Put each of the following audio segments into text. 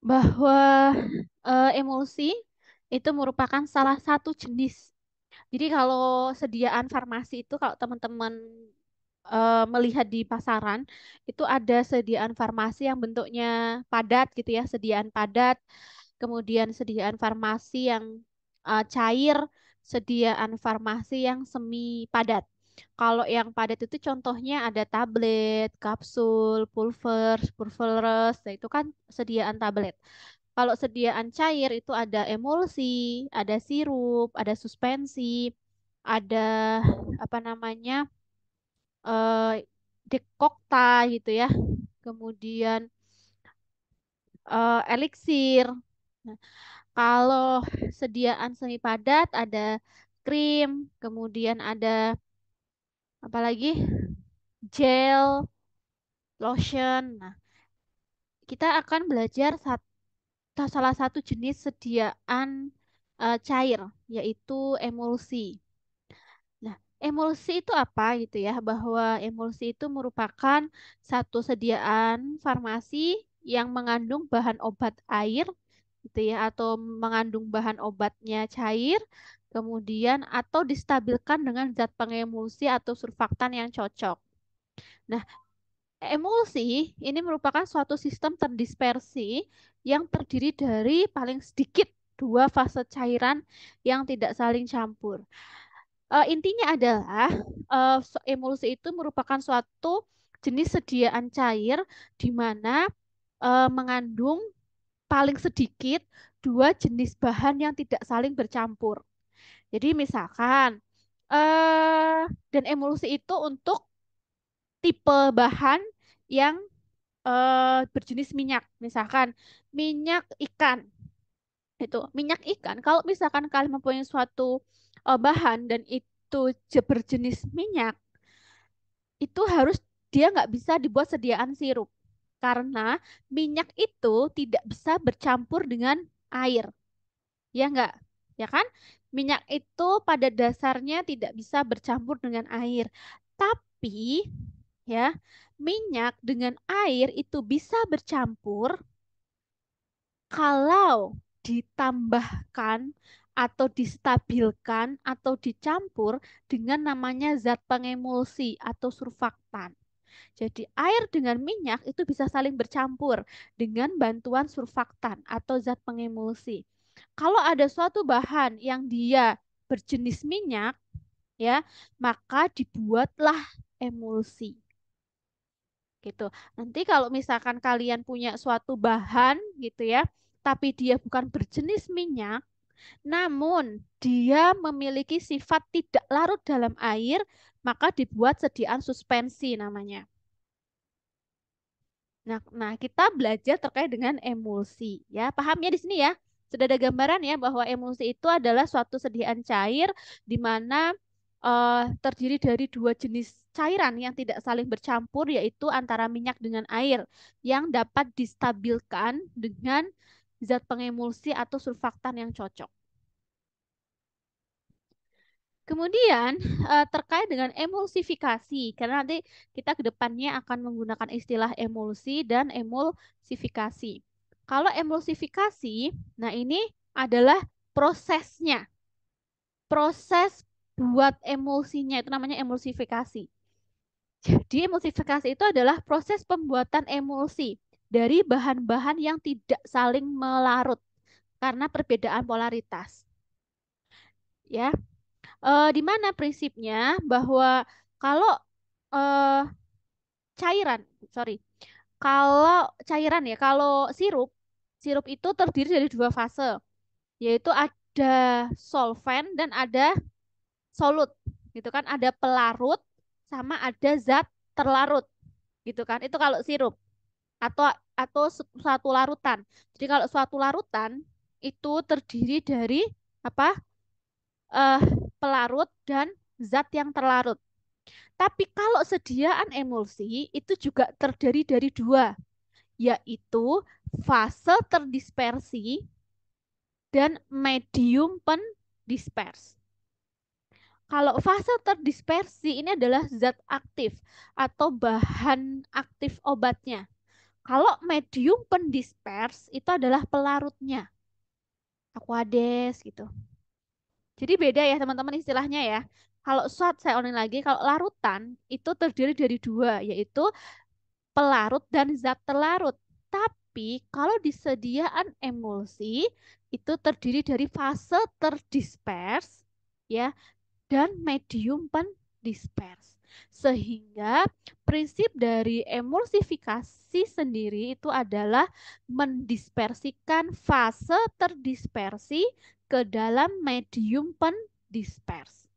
bahwa emulsi itu merupakan salah satu jenis. Jadi kalau sediaan farmasi itu kalau teman-teman melihat di pasaran itu ada sediaan farmasi yang bentuknya padat gitu ya, sediaan padat, kemudian sediaan farmasi yang cair, sediaan farmasi yang semi padat. Kalau yang padat itu contohnya ada tablet, kapsul, pulveres, nah itu kan sediaan tablet. Kalau sediaan cair itu ada emulsi, ada sirup, ada suspensi, ada apa namanya eh, dekokta gitu ya. Kemudian eliksir. Nah, kalau sediaan semi padat ada krim, kemudian ada apa lagi? Gel, lotion. Nah, kita akan belajar salah satu jenis sediaan cair, yaitu emulsi. Nah, emulsi itu apa gitu ya? Bahwa emulsi itu merupakan satu sediaan farmasi yang mengandung bahan obat air gitu ya, atau mengandung bahan obatnya cair, kemudian atau distabilkan dengan zat pengemulsi atau surfaktan yang cocok. Nah, emulsi ini merupakan suatu sistem terdispersi yang terdiri dari paling sedikit dua fase cairan yang tidak saling campur. Intinya adalah emulsi itu merupakan suatu jenis sediaan cair di mana mengandung paling sedikit dua jenis bahan yang tidak saling bercampur. Jadi misalkan dan emulsi itu untuk tipe bahan yang berjenis minyak. Misalkan minyak ikan itu minyak ikan. Kalau misalkan kalian mempunyai suatu bahan dan itu berjenis minyak, itu harus dia nggak bisa dibuat sediaan sirup karena minyak itu tidak bisa bercampur dengan air, ya nggak? Ya kan? Minyak itu pada dasarnya tidak bisa bercampur dengan air, tapi ya minyak dengan air itu bisa bercampur kalau ditambahkan atau distabilkan atau dicampur dengan namanya zat pengemulsi atau surfaktan. Jadi air dengan minyak itu bisa saling bercampur dengan bantuan surfaktan atau zat pengemulsi. Kalau ada suatu bahan yang dia berjenis minyak, ya, maka dibuatlah emulsi gitu. Nanti kalau misalkan kalian punya suatu bahan gitu ya, tapi dia bukan berjenis minyak, namun dia memiliki sifat tidak larut dalam air, maka dibuat sediaan suspensi namanya. Nah, kita belajar terkait dengan emulsi ya. Paham ya di sini ya? Sudah ada gambaran ya bahwa emulsi itu adalah suatu sediaan cair di mana terdiri dari dua jenis cairan yang tidak saling bercampur yaitu antara minyak dengan air yang dapat distabilkan dengan zat pengemulsi atau surfaktan yang cocok. Kemudian terkait dengan emulsifikasi, karena nanti kita ke depannya akan menggunakan istilah emulsi dan emulsifikasi. Kalau emulsifikasi, nah ini adalah prosesnya, proses buat emulsinya itu namanya emulsifikasi. Jadi emulsifikasi itu adalah proses pembuatan emulsi dari bahan-bahan yang tidak saling melarut karena perbedaan polaritas. Ya, di mana prinsipnya bahwa kalau eh, cairan, sorry, kalau cairan ya, kalau sirup, sirup itu terdiri dari dua fase, yaitu ada solvent dan ada solut, gitu kan, ada pelarut sama ada zat terlarut, gitu kan, itu kalau sirup atau suatu larutan. Jadi kalau suatu larutan itu terdiri dari apa? eh Pelarut dan zat yang terlarut. Tapi kalau sediaan emulsi itu juga terdiri dari dua, yaitu fase terdispersi dan medium pendispers. Kalau fase terdispersi ini adalah zat aktif atau bahan aktif obatnya. Kalau medium pendispers itu adalah pelarutnya, Aquades gitu. Jadi beda ya teman-teman istilahnya ya. Kalau shot saya ulangi lagi, kalau larutan itu terdiri dari dua, yaitu pelarut dan zat terlarut. Tapi kalau disediaan emulsi itu terdiri dari fase terdispers ya dan medium pendispers. Sehingga prinsip dari emulsifikasi sendiri itu adalah mendispersikan fase terdispersi ke dalam medium pendispers.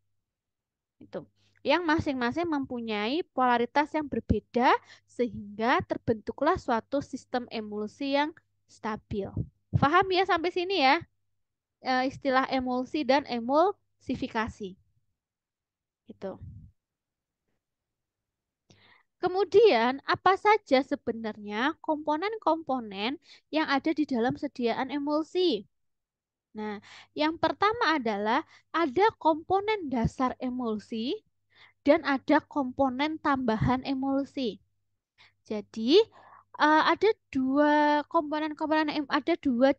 Itu. Yang masing-masing mempunyai polaritas yang berbeda sehingga terbentuklah suatu sistem emulsi yang stabil. Paham ya sampai sini ya? Istilah emulsi dan emulsifikasi. Itu. Kemudian, apa saja sebenarnya komponen-komponen yang ada di dalam sediaan emulsi? Nah, yang pertama adalah ada komponen dasar emulsi dan ada komponen tambahan emulsi. Jadi, ada dua komponen-komponen, ada dua,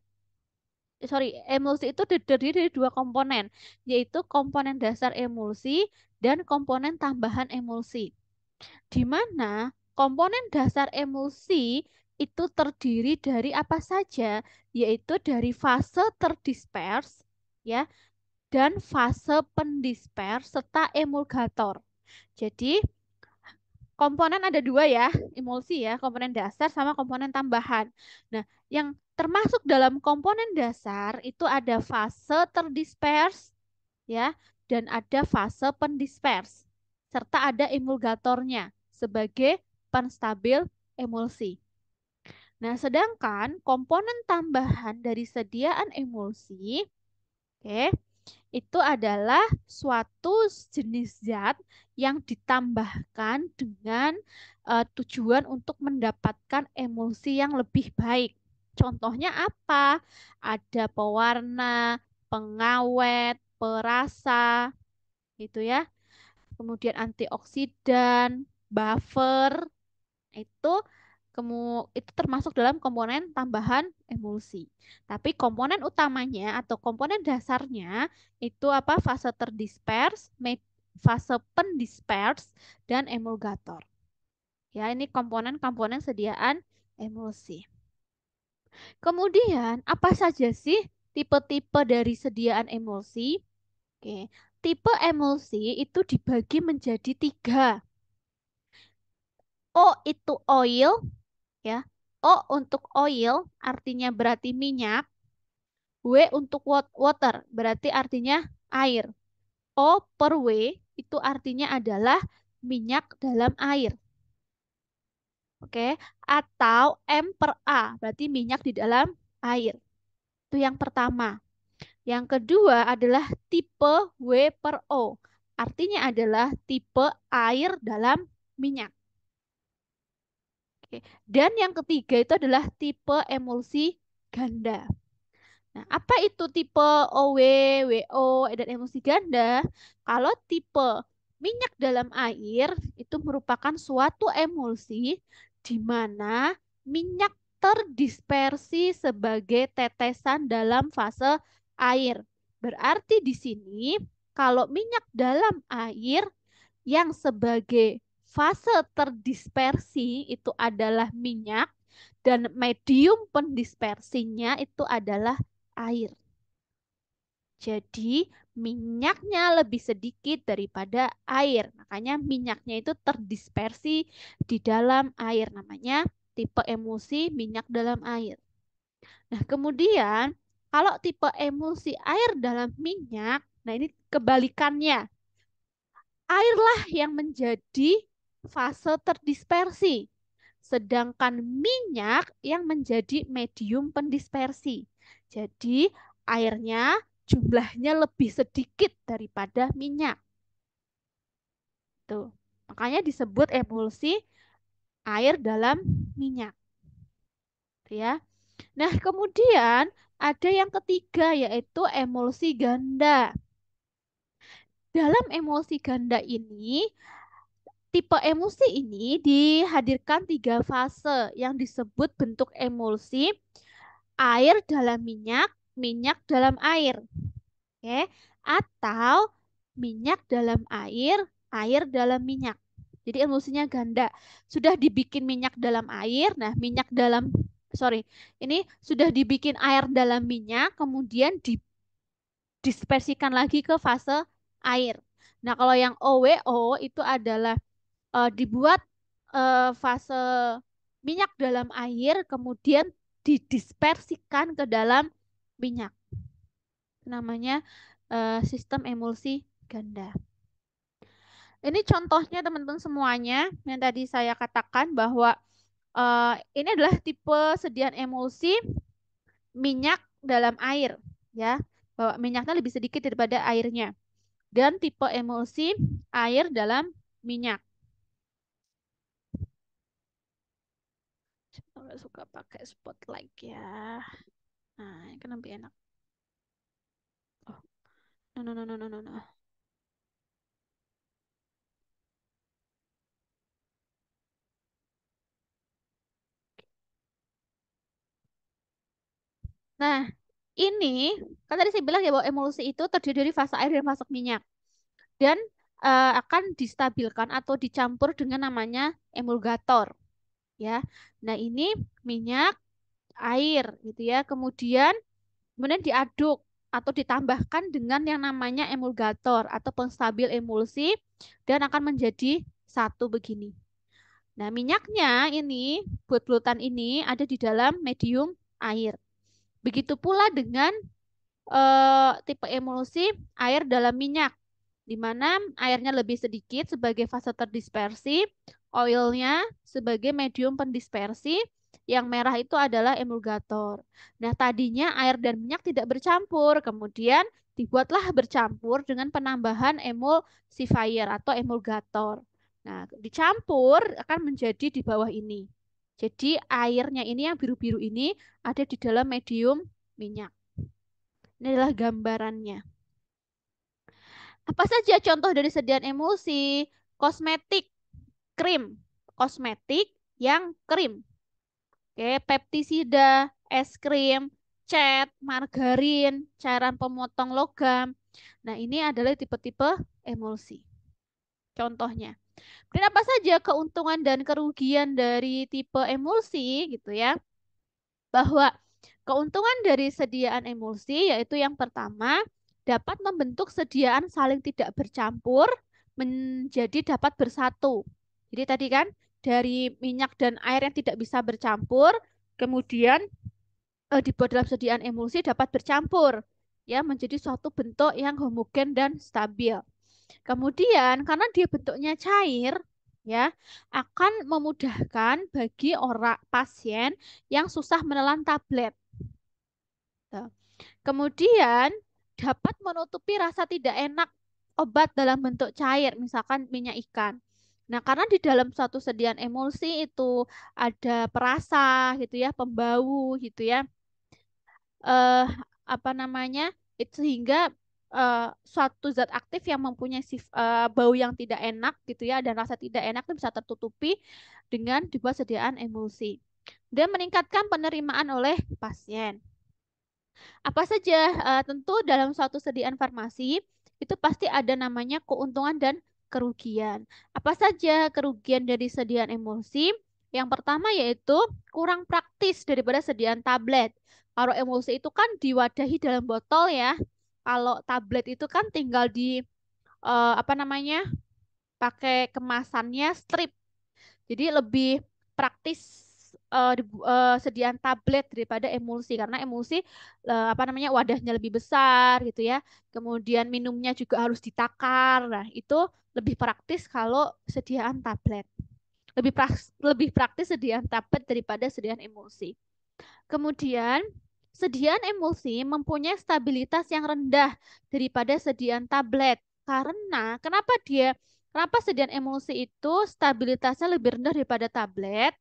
sorry, emulsi itu terdiri dari dua komponen, yaitu komponen dasar emulsi dan komponen tambahan emulsi. Di mana komponen dasar emulsi itu terdiri dari apa saja, yaitu dari fase terdispers, ya, dan fase pendispers serta emulgator. Jadi komponen ada dua ya, emulsi ya, komponen dasar sama komponen tambahan. Nah, yang termasuk dalam komponen dasar itu ada fase terdispers ya, dan ada fase pendispers, serta ada emulgatornya sebagai penstabil emulsi. Nah, sedangkan komponen tambahan dari sediaan emulsi, oke, itu adalah suatu jenis zat yang ditambahkan dengan tujuan untuk mendapatkan emulsi yang lebih baik. Contohnya apa? Ada pewarna, pengawet, perasa, gitu ya. Kemudian antioksidan, buffer, itu itu termasuk dalam komponen tambahan emulsi. Tapi komponen utamanya atau komponen dasarnya itu apa? Fase terdispers, fase pendispers, dan emulgator. Ya, ini komponen-komponen sediaan emulsi. Kemudian, apa saja sih tipe-tipe dari sediaan emulsi? Oke, tipe emulsi itu dibagi menjadi tiga. O itu oil, ya. O untuk oil artinya berarti minyak. W untuk water berarti artinya air. O per W itu artinya adalah minyak dalam air. Oke, atau M per A berarti minyak di dalam air. Itu yang pertama. Yang kedua adalah tipe W per O. Artinya adalah tipe air dalam minyak. Oke. Dan yang ketiga itu adalah tipe emulsi ganda. Nah, apa itu tipe OW, WO, dan emulsi ganda? Kalau tipe minyak dalam air itu merupakan suatu emulsi di mana minyak terdispersi sebagai tetesan dalam fase air. Berarti di sini kalau minyak dalam air yang sebagai fase terdispersi itu adalah minyak dan medium pendispersinya itu adalah air. Jadi minyaknya lebih sedikit daripada air. Makanya minyaknya itu terdispersi di dalam air. Namanya tipe emulsi minyak dalam air. Nah, kemudian kalau tipe emulsi air dalam minyak, nah ini kebalikannya. Airlah yang menjadi fase terdispersi. Sedangkan minyak yang menjadi medium pendispersi. Jadi airnya jumlahnya lebih sedikit daripada minyak. Tuh. Makanya disebut emulsi air dalam minyak. Tuh ya. Nah, kemudian ada yang ketiga yaitu emulsi ganda. Dalam emulsi ganda ini Tipe emulsi ini dihadirkan tiga fase yang disebut bentuk emulsi: air dalam minyak, minyak dalam air. Oke, atau minyak dalam air, air dalam minyak. Jadi emulsinya ganda. Sudah dibikin minyak dalam air, nah minyak dalam, sorry, ini sudah dibikin air dalam minyak, kemudian didispersikan lagi ke fase air. Nah, kalau yang OWO itu adalah dibuat fase minyak dalam air, kemudian didispersikan ke dalam minyak. Namanya sistem emulsi ganda. Ini contohnya teman-teman semuanya yang tadi saya katakan bahwa ini adalah tipe sediaan emulsi minyak dalam air, ya, bahwa minyaknya lebih sedikit daripada airnya, dan tipe emulsi air dalam minyak. Saya nggak suka pakai spotlight ya. Nah, ini kan lebih enak. Oh, no, no, no, no, no, no, no. Nah, ini kan tadi saya bilang ya bahwa emulsi itu terdiri dari fase air dan fase minyak, dan akan distabilkan atau dicampur dengan namanya emulgator, ya. Nah, ini minyak, air gitu ya. Kemudian diaduk atau ditambahkan dengan yang namanya emulgator atau penstabil emulsi, dan akan menjadi satu begini. Nah, minyaknya ini, bulat-bulatan ini ada di dalam medium air. Begitu pula dengan tipe emulsi air dalam minyak, di mana airnya lebih sedikit sebagai fase terdispersi, oilnya sebagai medium pendispersi, yang merah itu adalah emulgator. Nah, tadinya air dan minyak tidak bercampur, kemudian dibuatlah bercampur dengan penambahan emulsifier atau emulgator. Nah, dicampur akan menjadi di bawah ini. Jadi airnya ini yang biru-biru ini ada di dalam medium minyak. Ini adalah gambarannya. Apa saja contoh dari sediaan emulsi? Kosmetik, krim. Kosmetik yang krim. Oke, peptisida, es krim, cat, margarin, cairan pemotong logam. Nah, ini adalah tipe-tipe emulsi. Contohnya. Dan apa saja keuntungan dan kerugian dari tipe emulsi gitu ya? Bahwa keuntungan dari sediaan emulsi yaitu yang pertama, dapat membentuk sediaan saling tidak bercampur menjadi dapat bersatu. Jadi tadi kan dari minyak dan air yang tidak bisa bercampur, kemudian dibuat dalam sediaan emulsi dapat bercampur, ya, menjadi suatu bentuk yang homogen dan stabil. Kemudian karena dia bentuknya cair, ya, akan memudahkan bagi orang pasien yang susah menelan tablet. Tuh. Kemudian dapat menutupi rasa tidak enak obat dalam bentuk cair, misalkan minyak ikan. Nah, karena di dalam suatu sediaan emulsi itu ada perasa gitu ya, pembau gitu ya, eh apa namanya, itu sehingga suatu zat aktif yang mempunyai bau yang tidak enak gitu ya, dan rasa tidak enak itu bisa tertutupi dengan dibuat sediaan emulsi dan meningkatkan penerimaan oleh pasien. Apa saja? Tentu dalam suatu sediaan farmasi itu pasti ada namanya keuntungan dan kerugian. Apa saja kerugian dari sediaan emulsi? Yang pertama yaitu kurang praktis daripada sediaan tablet. Kalau emulsi itu kan diwadahi dalam botol ya. Kalau tablet itu kan tinggal di apa namanya, pakai kemasannya strip. Jadi lebih praktis sediaan tablet daripada emulsi, karena emulsi apa namanya, wadahnya lebih besar gitu ya. Kemudian minumnya juga harus ditakar. Nah, itu lebih praktis kalau sediaan tablet. Lebih praktis sediaan tablet daripada sediaan emulsi. Kemudian sediaan emulsi mempunyai stabilitas yang rendah daripada sediaan tablet. Kenapa sediaan emulsi itu stabilitasnya lebih rendah daripada tablet?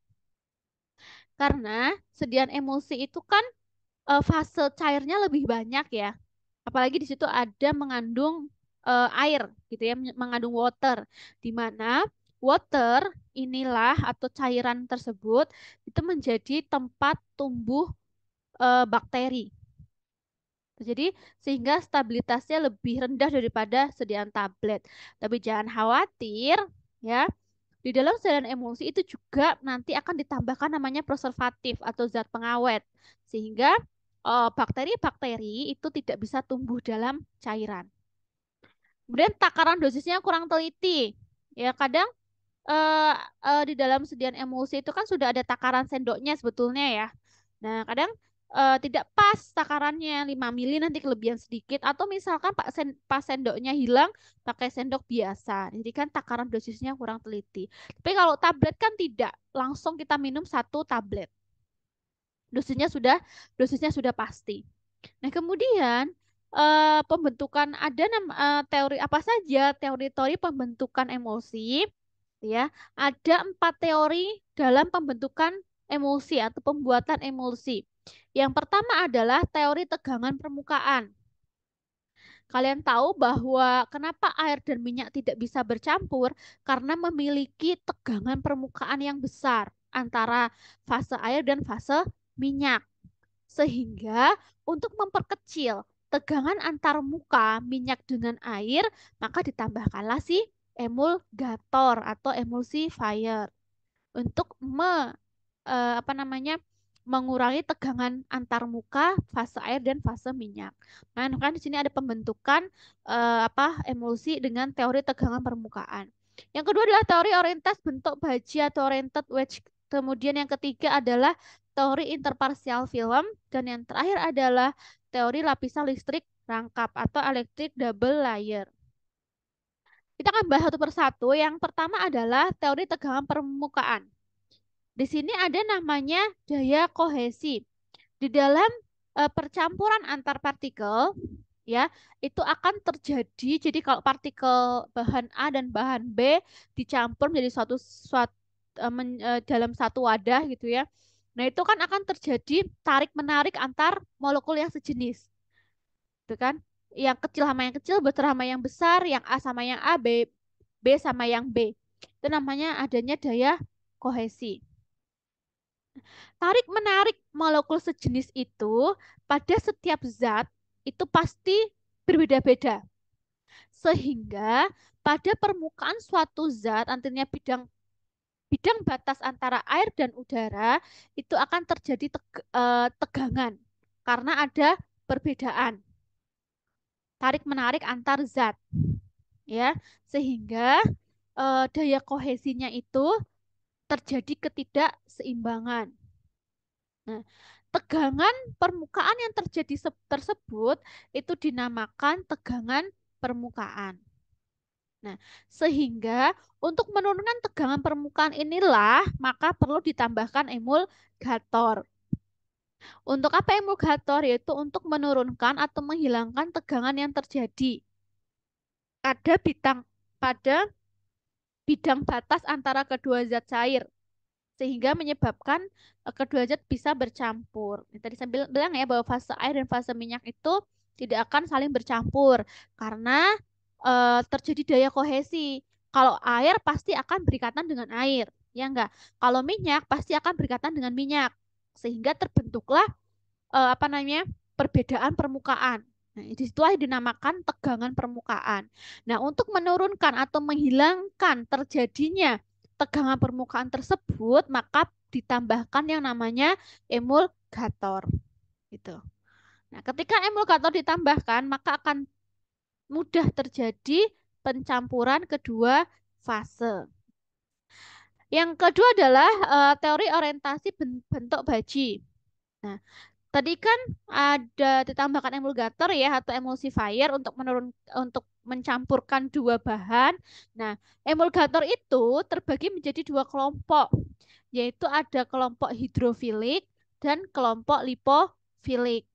Karena sediaan emulsi itu kan fase cairnya lebih banyak ya. Apalagi di situ ada mengandung air gitu ya, mengandung water, di mana water inilah atau cairan tersebut itu menjadi tempat tumbuh bakteri. Jadi sehingga stabilitasnya lebih rendah daripada sediaan tablet. Tapi jangan khawatir ya. Di dalam sediaan emulsi itu juga nanti akan ditambahkan namanya preservatif atau zat pengawet sehingga bakteri-bakteri itu tidak bisa tumbuh dalam cairan. Kemudian takaran dosisnya kurang teliti. Ya, kadang eh, di dalam sediaan emulsi itu kan sudah ada takaran sendoknya sebetulnya ya. Nah, kadang tidak pas takarannya 5 mili nanti kelebihan sedikit atau misalkan pas sendoknya hilang pakai sendok biasa. Jadi kan takaran dosisnya kurang teliti. Tapi kalau tablet kan tidak, langsung kita minum satu tablet. Dosisnya sudah dosisnya sudah pasti. Nah, kemudian pembentukan ada teori apa saja teori-teori pembentukan emosi ya. Ada 4 teori dalam pembentukan emulsi atau pembuatan emulsi. Yang pertama adalah teori tegangan permukaan. Kalian tahu bahwa kenapa air dan minyak tidak bisa bercampur karena memiliki tegangan permukaan yang besar antara fase air dan fase minyak. Sehingga untuk memperkecil tegangan antar muka minyak dengan air, maka ditambahkanlah si emulgator atau emulsifier untuk apa namanya mengurangi tegangan antar muka fase air dan fase minyak. Nah, kan di sini ada pembentukan apa emulsi dengan teori tegangan permukaan. Yang kedua adalah teori orientas bentuk baji atau oriented wedge. Kemudian yang ketiga adalah teori interparsial film dan yang terakhir adalah teori lapisan listrik rangkap atau electric double layer. Kita akan bahas satu persatu. Yang pertama adalah teori tegangan permukaan. Di sini ada namanya daya kohesi. Di dalam percampuran antar partikel ya, itu akan terjadi. Jadi kalau partikel bahan A dan bahan B dicampur menjadi suatu dalam satu wadah gitu ya. Nah, itu kan akan terjadi tarik menarik antar molekul yang sejenis. Itu kan? Yang kecil sama yang kecil bertemu sama yang besar, yang A sama yang A, B sama yang B. Itu namanya adanya daya kohesi. Tarik-menarik molekul sejenis itu pada setiap zat itu pasti berbeda-beda. Sehingga pada permukaan suatu zat, artinya bidang bidang batas antara air dan udara, itu akan terjadi tegangan karena ada perbedaan tarik-menarik antar zat, ya. Sehingga daya kohesinya itu terjadi ketidakseimbangan. Nah, tegangan permukaan yang terjadi tersebut itu dinamakan tegangan permukaan. Nah, sehingga untuk menurunkan tegangan permukaan inilah maka perlu ditambahkan emulgator. Untuk apa emulgator? Yaitu untuk menurunkan atau menghilangkan tegangan yang terjadi pada bidang batas antara kedua zat cair sehingga menyebabkan kedua zat bisa bercampur. Tadi saya bilang ya bahwa fase air dan fase minyak itu tidak akan saling bercampur karena terjadi daya kohesi. Kalau air pasti akan berikatan dengan air, ya enggak? Kalau minyak pasti akan berikatan dengan minyak, sehingga terbentuklah apa namanya perbedaan permukaan. Nah, disitulah dinamakan tegangan permukaan. Nah, untuk menurunkan atau menghilangkan terjadinya tegangan permukaan tersebut, maka ditambahkan yang namanya emulgator. Gitu. Nah, ketika emulgator ditambahkan, maka akan mudah terjadi pencampuran kedua fase. Yang kedua adalah teori orientasi bentuk baji. Nah, tadi kan ada ditambahkan emulgator ya atau emulsifier untuk mencampurkan dua bahan. Nah, emulgator itu terbagi menjadi dua kelompok, yaitu ada kelompok hidrofilik dan kelompok lipofilik.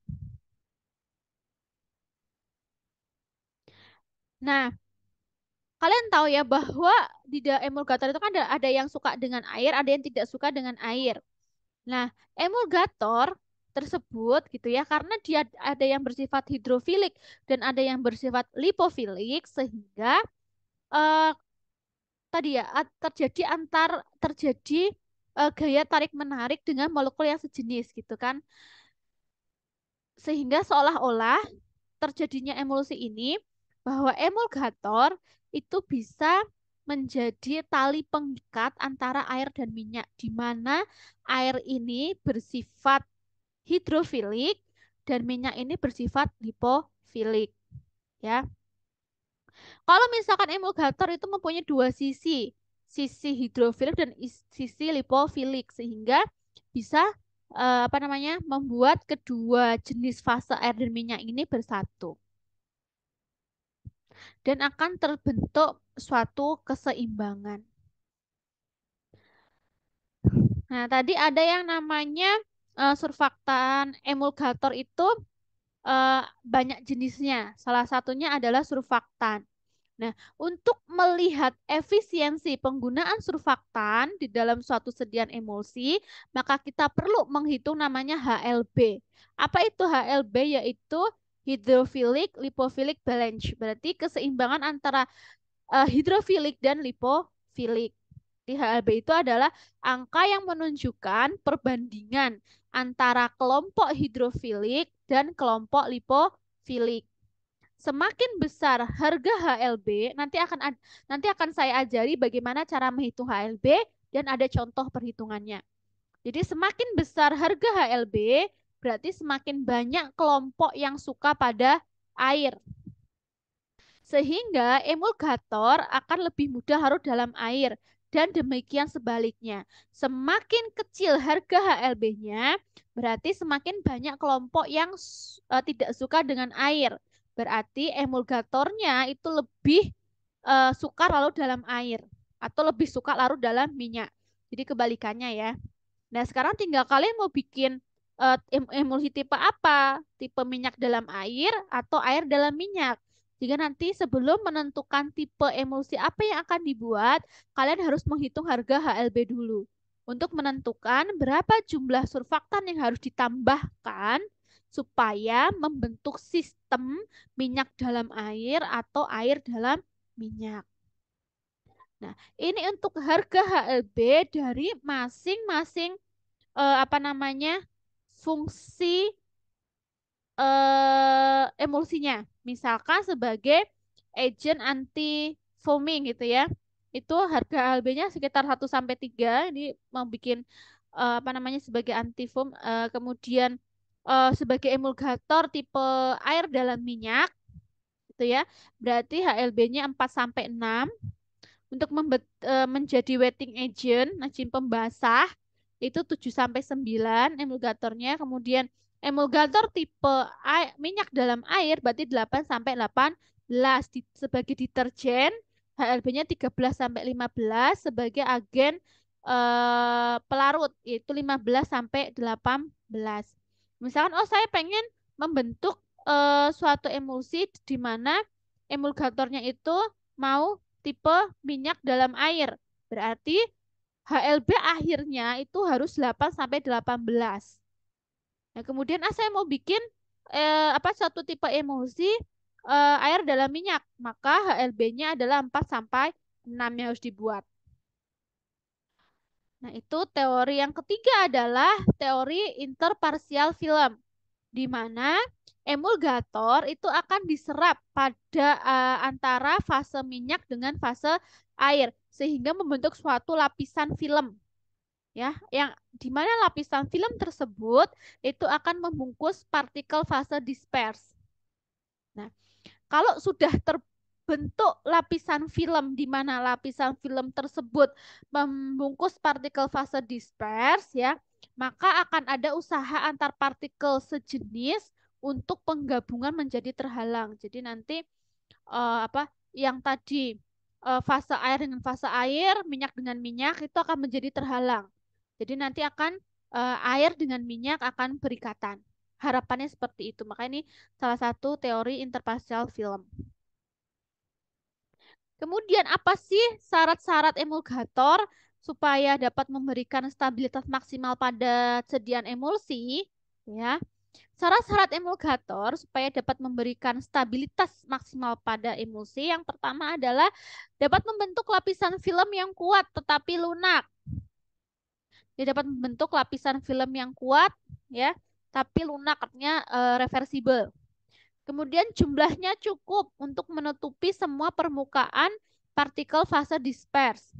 Nah, kalian tahu ya bahwa di emulgator itu kan ada yang suka dengan air, ada yang tidak suka dengan air. Nah, emulgator tersebut gitu ya, karena dia ada yang bersifat hidrofilik dan ada yang bersifat lipofilik, sehingga eh, tadi ya terjadi gaya tarik menarik dengan molekul yang sejenis gitu kan. Sehingga seolah-olah terjadinya emulsi ini bahwa emulgator itu bisa menjadi tali pengikat antara air dan minyak di mana air ini bersifat hidrofilik dan minyak ini bersifat lipofilik ya. Kalau misalkan emulgator itu mempunyai dua sisi, sisi hidrofilik dan sisi lipofilik sehingga bisa apa namanya membuat kedua jenis fase air dan minyak ini bersatu dan akan terbentuk suatu keseimbangan. Nah, tadi ada yang namanya surfaktan emulgator itu banyak jenisnya. Salah satunya adalah surfaktan. Nah, untuk melihat efisiensi penggunaan surfaktan di dalam suatu sediaan emulsi, maka kita perlu menghitung namanya HLB. Apa itu HLB? Yaitu hydrophilic lipophilic balance. Berarti keseimbangan antara hidrofilik dan lipofilik. Di HLB itu adalah angka yang menunjukkan perbandingan antara kelompok hidrofilik dan kelompok lipofilik. Semakin besar harga HLB, nanti akan saya ajari bagaimana cara menghitung HLB dan ada contoh perhitungannya. Jadi semakin besar harga HLB, berarti semakin banyak kelompok yang suka pada air. Sehingga emulgator akan lebih mudah larut dalam air dan demikian sebaliknya. Semakin kecil harga HLB-nya, berarti semakin banyak kelompok yang tidak suka dengan air. Berarti emulgatornya itu lebih suka larut dalam air atau lebih suka larut dalam minyak. Jadi kebalikannya ya. Nah, sekarang tinggal kalian mau bikin emulsi tipe apa? Tipe minyak dalam air atau air dalam minyak. Jika nanti sebelum menentukan tipe emulsi apa yang akan dibuat, kalian harus menghitung harga HLB dulu untuk menentukan berapa jumlah surfaktan yang harus ditambahkan supaya membentuk sistem minyak dalam air atau air dalam minyak. Nah, ini untuk harga HLB dari masing-masing apa namanya fungsi emulsinya. Misalkan sebagai agent anti foaming gitu ya. Itu harga HLB-nya sekitar 1 sampai 3. Ini mau bikin apa namanya sebagai anti foam. Kemudian sebagai emulgator tipe air dalam minyak gitu ya. Berarti HLB-nya 4 sampai 6. Untuk menjadi wetting agent, agent pembasah itu 7 sampai 9 emulgatornya. Kemudian emulgator tipe minyak dalam air berarti 8 sampai 18 sebagai deterjen, HLB-nya 13 sampai 15 sebagai agen pelarut yaitu 15 sampai 18. Misalkan saya pengen membentuk suatu emulsi di mana emulgatornya itu mau tipe minyak dalam air. Berarti HLB akhirnya itu harus 8 sampai 18. Nah, kemudian saya mau bikin satu tipe emulsi air dalam minyak, maka HLB-nya adalah 4 sampai 6 yang harus dibuat. Nah, itu teori yang ketiga adalah teori interparsial film, di mana emulgator itu akan diserap pada antara fase minyak dengan fase air sehingga membentuk suatu lapisan film ya yang di mana lapisan film tersebut itu akan membungkus partikel fase disperse. Nah, kalau sudah terbentuk lapisan film di mana lapisan film tersebut membungkus partikel fase disperse ya, maka akan ada usaha antar partikel sejenis untuk penggabungan menjadi terhalang. Jadi nanti yang tadi fase air dengan fase air, minyak dengan minyak itu akan menjadi terhalang. Jadi nanti akan air dengan minyak akan berikatan. Harapannya seperti itu. Maka ini salah satu teori interparsial film. Kemudian apa sih syarat-syarat emulgator supaya dapat memberikan stabilitas maksimal pada sediaan emulsi? Ya. Syarat-syarat emulgator supaya dapat memberikan stabilitas maksimal pada emulsi yang pertama adalah dapat membentuk lapisan film yang kuat tetapi lunak. Dia dapat membentuk lapisan film yang kuat ya, tapi lunak artinya reversible. Kemudian jumlahnya cukup untuk menutupi semua permukaan partikel fase disperse.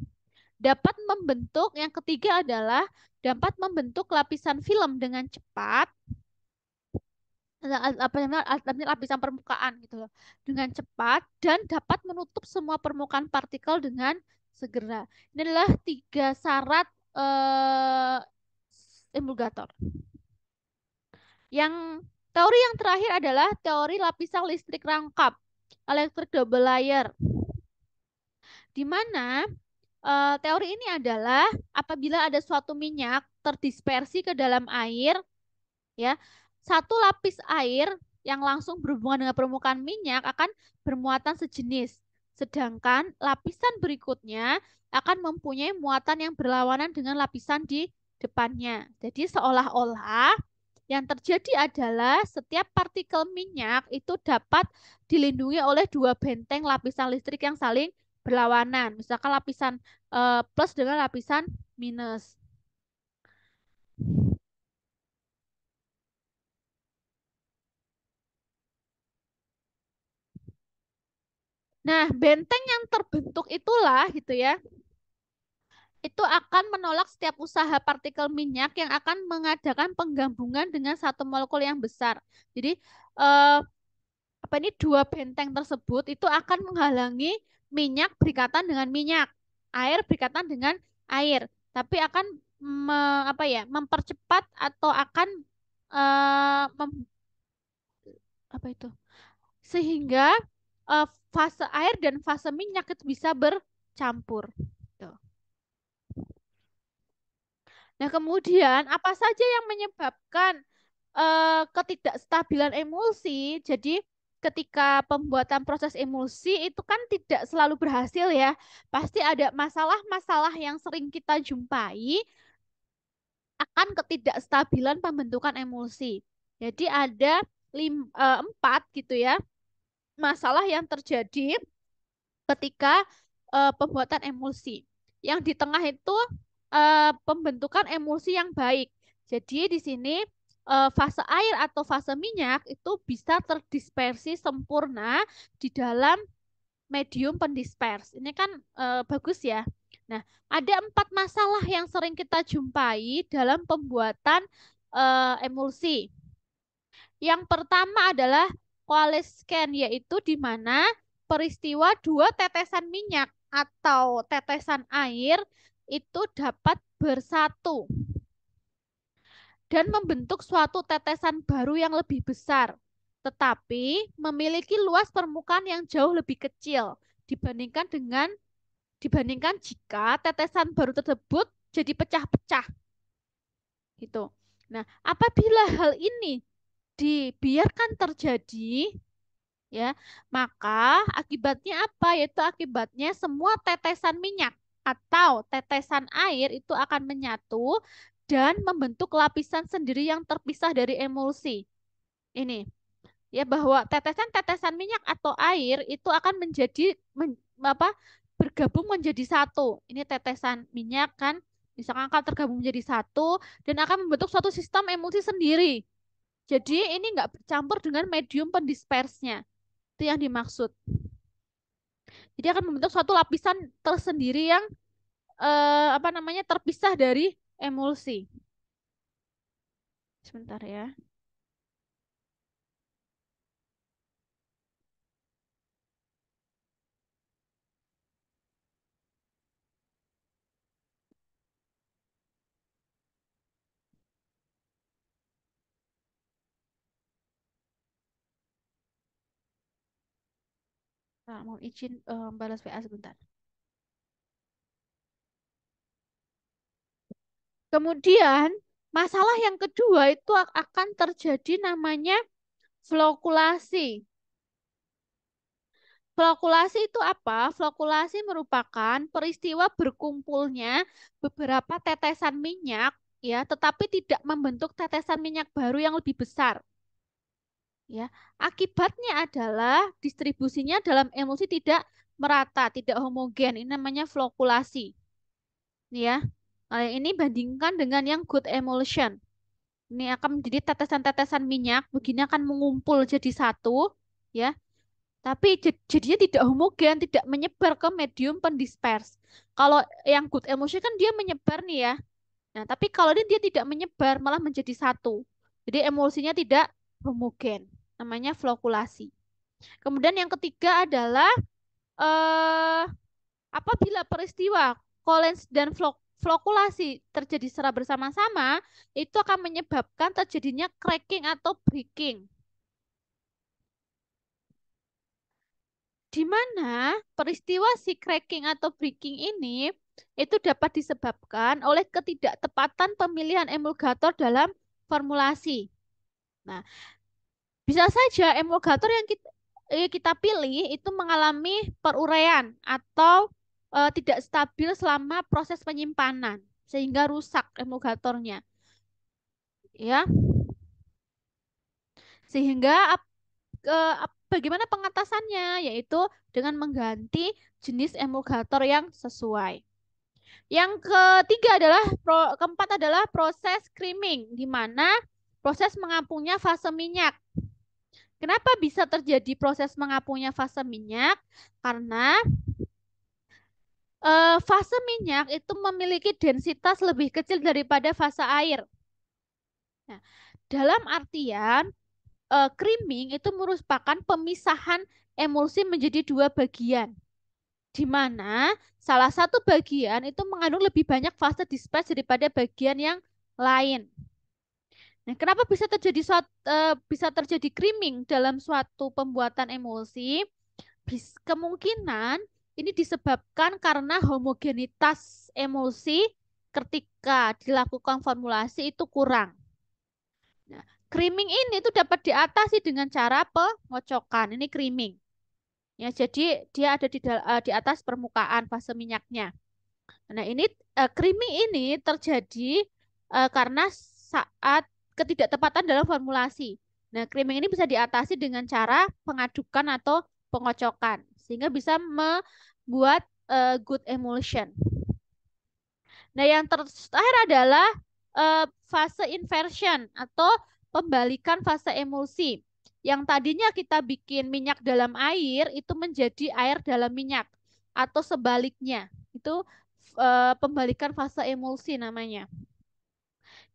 Dapat membentuk, yang ketiga adalah dapat membentuk lapisan film dengan cepat, apa namanya, lapisan permukaan gitu loh, dengan cepat dan dapat menutup semua permukaan partikel dengan segera. Ini adalah tiga syarat emulgator. Yang teori yang terakhir adalah teori lapisan listrik rangkap, electric double layer, di mana teori ini adalah apabila ada suatu minyak terdispersi ke dalam air, ya, satu lapis air yang langsung berhubungan dengan permukaan minyak akan bermuatan sejenis, sedangkan lapisan berikutnya akan mempunyai muatan yang berlawanan dengan lapisan di depannya. Jadi seolah-olah yang terjadi adalah setiap partikel minyak itu dapat dilindungi oleh dua benteng lapisan listrik yang saling berlawanan. Misalkan lapisan plus dengan lapisan minus. Nah, benteng yang terbentuk itulah gitu ya, itu akan menolak setiap usaha partikel minyak yang akan mengadakan penggabungan dengan satu molekul yang besar. Jadi eh, apa ini, dua benteng tersebut itu akan menghalangi minyak berikatan dengan minyak, air berikatan dengan air, tapi akan apa ya, mempercepat atau akan apa itu, sehingga fase air dan fase minyak itu bisa bercampur. Tuh. Nah, kemudian apa saja yang menyebabkan ketidakstabilan emulsi? Jadi, ketika pembuatan proses emulsi itu kan tidak selalu berhasil ya. Pasti ada masalah-masalah yang sering kita jumpai akan ketidakstabilan pembentukan emulsi. Jadi ada empat gitu ya masalah yang terjadi ketika pembuatan emulsi. Yang di tengah itu pembentukan emulsi yang baik. Jadi di sini fase air atau fase minyak itu bisa terdispersi sempurna di dalam medium pendispers. Ini kan bagus ya. Nah, ada empat masalah yang sering kita jumpai dalam pembuatan emulsi. Yang pertama adalah Coalescence, yaitu di mana peristiwa dua tetesan minyak atau tetesan air itu dapat bersatu dan membentuk suatu tetesan baru yang lebih besar, tetapi memiliki luas permukaan yang jauh lebih kecil dibandingkan jika tetesan baru tersebut jadi pecah-pecah gitu. Nah, apabila hal ini dibiarkan terjadi, ya, maka akibatnya apa? Yaitu akibatnya semua tetesan minyak atau tetesan air itu akan menyatu dan membentuk lapisan sendiri yang terpisah dari emulsi. Ini ya, bahwa tetesan-tetesan minyak atau air itu akan apa, bergabung menjadi satu. Ini tetesan minyak kan misalkan akan tergabung menjadi satu dan akan membentuk suatu sistem emulsi sendiri. Jadi ini nggak bercampur dengan medium pendispersnya. Itu yang dimaksud. Jadi akan membentuk suatu lapisan tersendiri yang apa namanya, terpisah dari emulsi. Sebentar ya. Nah, mau izin balas WA sebentar. Kemudian masalah yang kedua itu akan terjadi namanya flokulasi. Flokulasi itu apa? Flokulasi merupakan peristiwa berkumpulnya beberapa tetesan minyak ya, tetapi tidak membentuk tetesan minyak baru yang lebih besar. Ya, akibatnya adalah distribusinya dalam emulsi tidak merata, tidak homogen. Ini namanya flokulasi. Ya, nah, ini bandingkan dengan yang good emulsion. Ini akan menjadi tetesan-tetesan minyak, begini akan mengumpul jadi satu, ya. Tapi jadinya tidak homogen, tidak menyebar ke medium pendisperse. Kalau yang good emulsion kan dia menyebar nih ya. Nah, tapi kalau ini dia tidak menyebar, malah menjadi satu. Jadi emulsinya tidak homogen. Namanya flokulasi. Kemudian yang ketiga adalah eh, apabila peristiwa Collins dan flokulasi terjadi secara bersama-sama, itu akan menyebabkan terjadinya cracking atau breaking. Di mana peristiwa si cracking atau breaking ini itu dapat disebabkan oleh ketidaktepatan pemilihan emulgator dalam formulasi. Nah, bisa saja emulgator yang kita pilih itu mengalami peruraian atau tidak stabil selama proses penyimpanan sehingga rusak emulgatornya, ya. Sehingga bagaimana pengatasannya yaitu dengan mengganti jenis emulgator yang sesuai. Yang ketiga adalah keempat adalah proses creaming di mana proses mengapungnya fase minyak. Kenapa bisa terjadi proses mengapungnya fase minyak? Karena fase minyak itu memiliki densitas lebih kecil daripada fase air. Nah, dalam artian creaming itu merupakan pemisahan emulsi menjadi dua bagian, di mana salah satu bagian itu mengandung lebih banyak fase disperse daripada bagian yang lain. Nah, kenapa bisa terjadi creaming dalam suatu pembuatan emulsi? Kemungkinan ini disebabkan karena homogenitas emulsi ketika dilakukan formulasi itu kurang. Nah, creaming ini tuh dapat diatasi dengan cara pengocokan. Ini creaming. Ya, jadi dia ada di atas permukaan fase minyaknya. Nah, ini creaming ini terjadi karena saat ketidaktepatan dalam formulasi. Nah, creaming ini bisa diatasi dengan cara pengadukan atau pengocokan sehingga bisa membuat good emulsion. Nah, yang terakhir adalah fase inversion atau pembalikan fase emulsi. Yang tadinya kita bikin minyak dalam air itu menjadi air dalam minyak atau sebaliknya. Itu pembalikan fase emulsi namanya.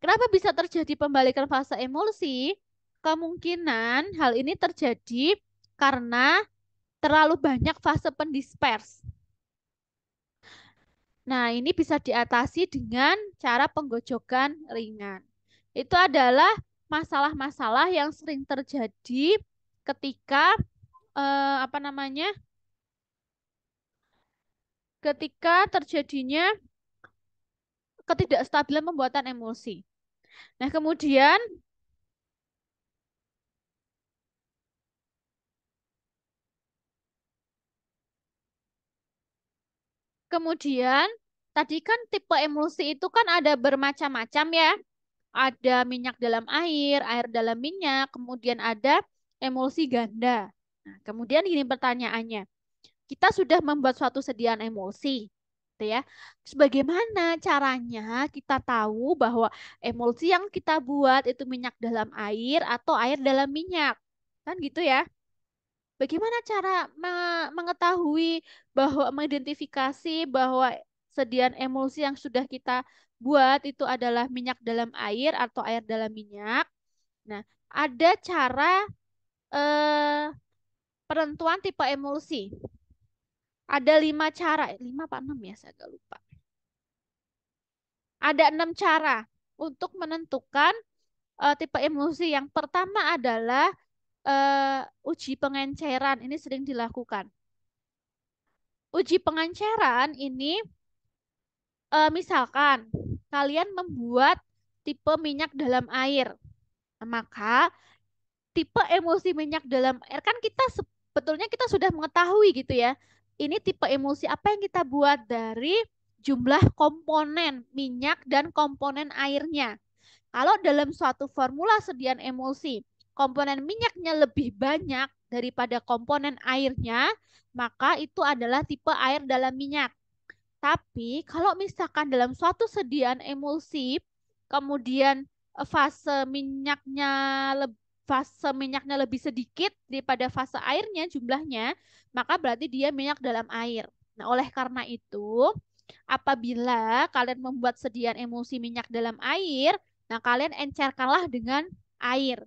Kenapa bisa terjadi pembalikan fase emulsi? Kemungkinan hal ini terjadi karena terlalu banyak fase pendisperse. Nah, ini bisa diatasi dengan cara penggojokan ringan. Itu adalah masalah-masalah yang sering terjadi ketika apa namanya? Ketika terjadinya ketidakstabilan pembuatan emulsi. Nah, kemudian tadi kan tipe emulsi itu kan ada bermacam-macam ya. Ada minyak dalam air, air dalam minyak, kemudian ada emulsi ganda. Nah, kemudian gini pertanyaannya, kita sudah membuat suatu sediaan emulsi, gitu ya. Terus bagaimana caranya kita tahu bahwa emulsi yang kita buat itu minyak dalam air atau air dalam minyak? Kan gitu ya. Bagaimana cara mengetahui bahwa mengidentifikasi bahwa sediaan emulsi yang sudah kita buat itu adalah minyak dalam air atau air dalam minyak? Nah, ada cara eh, penentuan tipe emulsi. Ada 5 cara, 5 apa 6 ya, saya agak lupa. Ada 6 cara untuk menentukan tipe emulsi. Yang pertama adalah uji pengenceran. Ini sering dilakukan. Uji pengenceran ini misalkan kalian membuat tipe minyak dalam air. Nah, maka tipe emulsi minyak dalam air kan kita sebetulnya kita sudah mengetahui gitu ya. Ini tipe emulsi apa yang kita buat dari jumlah komponen minyak dan komponen airnya. Kalau dalam suatu formula sediaan emulsi, komponen minyaknya lebih banyak daripada komponen airnya, maka itu adalah tipe air dalam minyak. Tapi kalau misalkan dalam suatu sediaan emulsi, kemudian fase minyaknya lebih sedikit daripada fase airnya jumlahnya, maka berarti dia minyak dalam air. Nah, oleh karena itu, apabila kalian membuat sediaan emulsi minyak dalam air, nah kalian encerkanlah dengan air,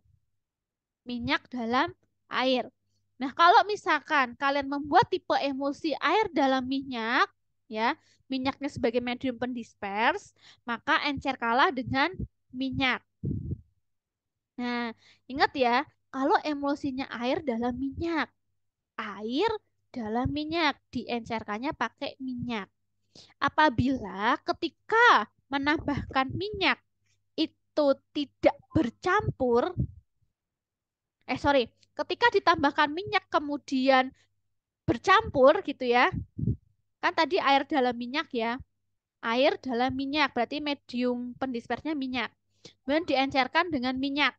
minyak dalam air. Nah, kalau misalkan kalian membuat tipe emulsi air dalam minyak, ya, minyaknya sebagai medium pendispers, maka encerkanlah dengan minyak. Nah, ingat ya, kalau emulsinya air dalam minyak, air dalam minyak, diencerkannya pakai minyak. Apabila ketika menambahkan minyak itu tidak bercampur, sorry, ketika ditambahkan minyak kemudian bercampur gitu ya, kan tadi air dalam minyak ya, air dalam minyak berarti medium pendispersnya minyak, kemudian diencerkan dengan minyak.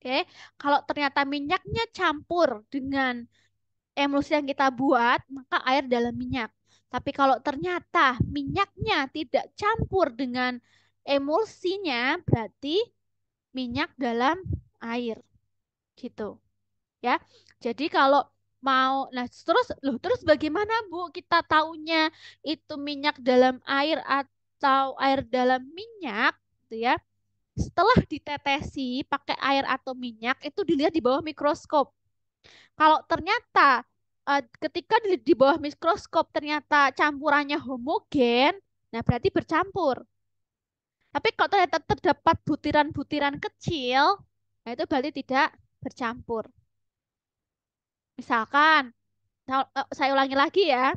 Oke, kalau ternyata minyaknya campur dengan emulsi yang kita buat, maka air dalam minyak. Tapi kalau ternyata minyaknya tidak campur dengan emulsinya, berarti minyak dalam air. Gitu. Ya. Jadi kalau mau, nah terus bagaimana Bu kita taunya itu minyak dalam air atau air dalam minyak, gitu ya? Setelah ditetesi pakai air atau minyak itu dilihat di bawah mikroskop. Kalau ternyata ketika di bawah mikroskop ternyata campurannya homogen, nah berarti bercampur. Tapi kalau ternyata terdapat butiran-butiran kecil, nah itu berarti tidak bercampur. Misalkan, saya ulangi lagi ya,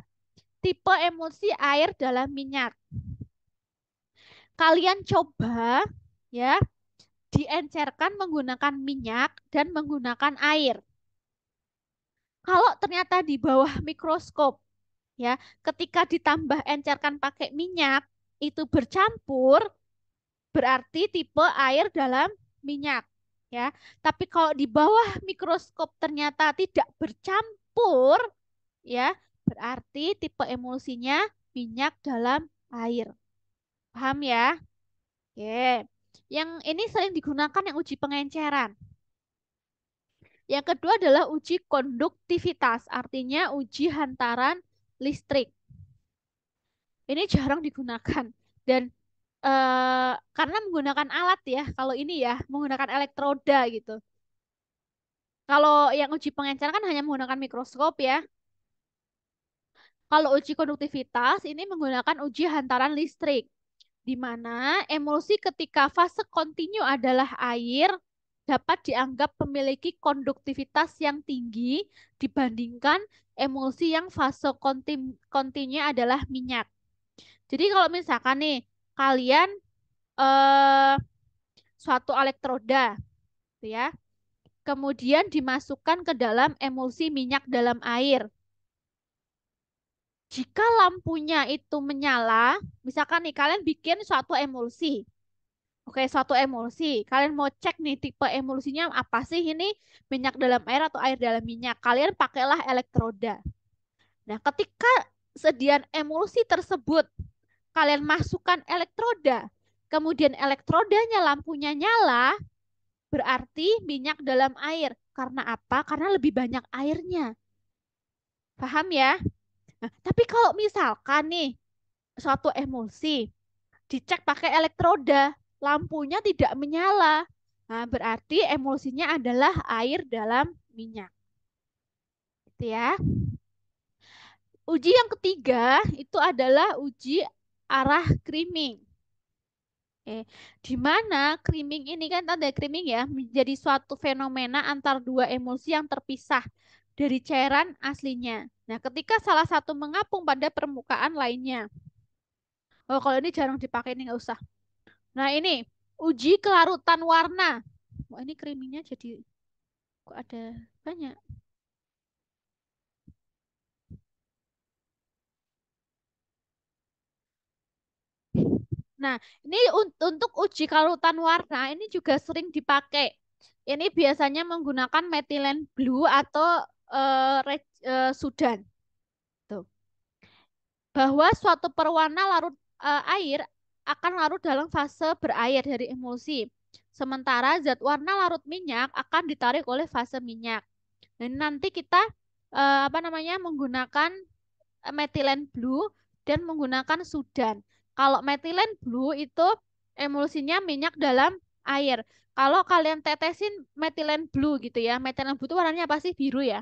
tipe emulsi air dalam minyak. Kalian coba ya diencerkan menggunakan minyak dan menggunakan air. Kalau ternyata di bawah mikroskop ya, ketika ditambah encerkan pakai minyak itu bercampur, berarti tipe air dalam minyak ya. Tapi kalau di bawah mikroskop ternyata tidak bercampur ya, berarti tipe emulsinya minyak dalam air. Paham ya? Oke. Yang ini sering digunakan yang uji pengenceran. Yang kedua adalah uji konduktivitas, artinya uji hantaran listrik. Ini jarang digunakan dan karena menggunakan alat ya, kalau ini ya menggunakan elektroda gitu. Kalau yang uji pengenceran kan hanya menggunakan mikroskop ya. Kalau uji konduktivitas ini menggunakan uji hantaran listrik, di mana emulsi ketika fase kontinu adalah air dapat dianggap memiliki konduktivitas yang tinggi dibandingkan emulsi yang fase kontinu adalah minyak. Jadi kalau misalkan nih kalian eh, suatu elektroda, gitu ya, kemudian dimasukkan ke dalam emulsi minyak dalam air. Jika lampunya itu menyala, misalkan nih kalian bikin suatu emulsi. Oke, suatu emulsi. Kalian mau cek nih tipe emulsinya apa sih ini? Minyak dalam air atau air dalam minyak? Kalian pakailah elektroda. Nah, ketika sediaan emulsi tersebut kalian masukkan elektroda, kemudian elektrodanya lampunya nyala, berarti minyak dalam air. Karena apa? Karena lebih banyak airnya. Paham ya? Nah, tapi kalau misalkan nih suatu emulsi dicek pakai elektroda, lampunya tidak menyala. Nah, berarti emulsinya adalah air dalam minyak. Gitu ya. Uji yang ketiga itu adalah uji arah creaming. Oke, di mana creaming ini kan tanda creaming ya menjadi suatu fenomena antar dua emulsi yang terpisah dari cairan aslinya. Nah, ketika salah satu mengapung pada permukaan lainnya. Oh, kalau ini jarang dipakai ini nggak usah. Nah, ini uji kelarutan warna. Wah, ini creamingnya jadi kok ada banyak. Nah, ini untuk uji karutan warna ini juga sering dipakai. Ini biasanya menggunakan methylene blue atau Sudan. Tuh. Bahwa suatu perwarna larut air akan larut dalam fase berair dari emulsi. Sementara zat warna larut minyak akan ditarik oleh fase minyak. Dan nanti kita apa namanya menggunakan methylene blue dan menggunakan Sudan. Kalau methylene blue itu emulsinya minyak dalam air. Kalau kalian tetesin methylene blue gitu ya, methylene blue itu warnanya apa sih? Biru ya.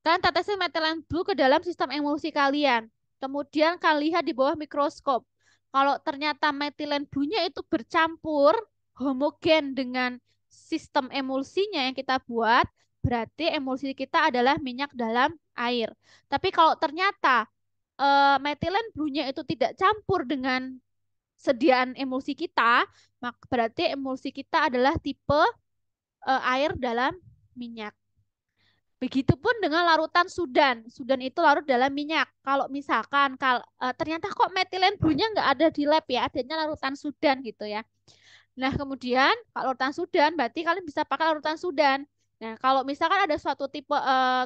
Kalian tetesin methylene blue ke dalam sistem emulsi kalian. Kemudian kalian lihat di bawah mikroskop. Kalau ternyata methylene blue-nya itu bercampur homogen dengan sistem emulsinya yang kita buat, berarti emulsi kita adalah minyak dalam air. Tapi kalau ternyata methylene blue-nya itu tidak campur dengan sediaan emulsi kita, maka berarti emulsi kita adalah tipe air dalam minyak. Begitupun dengan larutan Sudan. Sudan itu larut dalam minyak. Kalau misalkan ternyata kok metilen blue-nya nggak ada di lab ya, adanya larutan Sudan gitu ya. Nah, kemudian kalau larutan Sudan berarti kalian bisa pakai larutan Sudan. Nah, kalau misalkan ada suatu tipe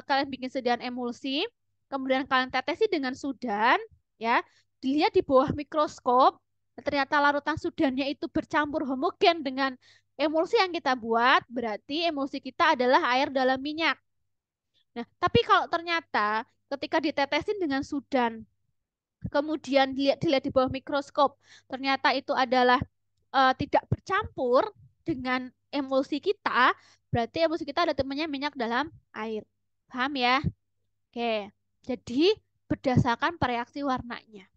kalian bikin sediaan emulsi, kemudian kalian tetesi dengan Sudan, ya, dilihat di bawah mikroskop, ternyata larutan Sudannya itu bercampur homogen dengan emulsi yang kita buat, berarti emulsi kita adalah air dalam minyak. Nah, tapi kalau ternyata ketika ditetesin dengan Sudan, kemudian dilihat di bawah mikroskop, ternyata itu adalah tidak bercampur dengan emulsi kita, berarti emulsi kita ada temannya minyak dalam air. Paham ya? Oke. Jadi berdasarkan reaksi warnanya.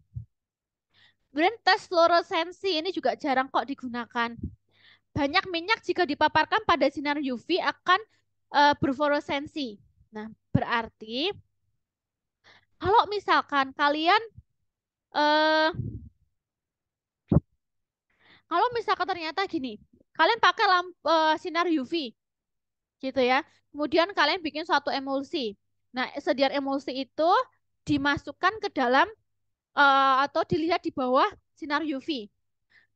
Kemudian tes fluoresensi ini juga jarang kok digunakan. Banyak minyak jika dipaparkan pada sinar UV akan berfluoresensi. Nah, berarti kalau misalkan kalian eh kalau misalkan ternyata gini, kalian pakai sinar UV gitu ya. Kemudian kalian bikin suatu emulsi. Nah, sediaan emulsi itu dimasukkan ke dalam atau dilihat di bawah sinar UV.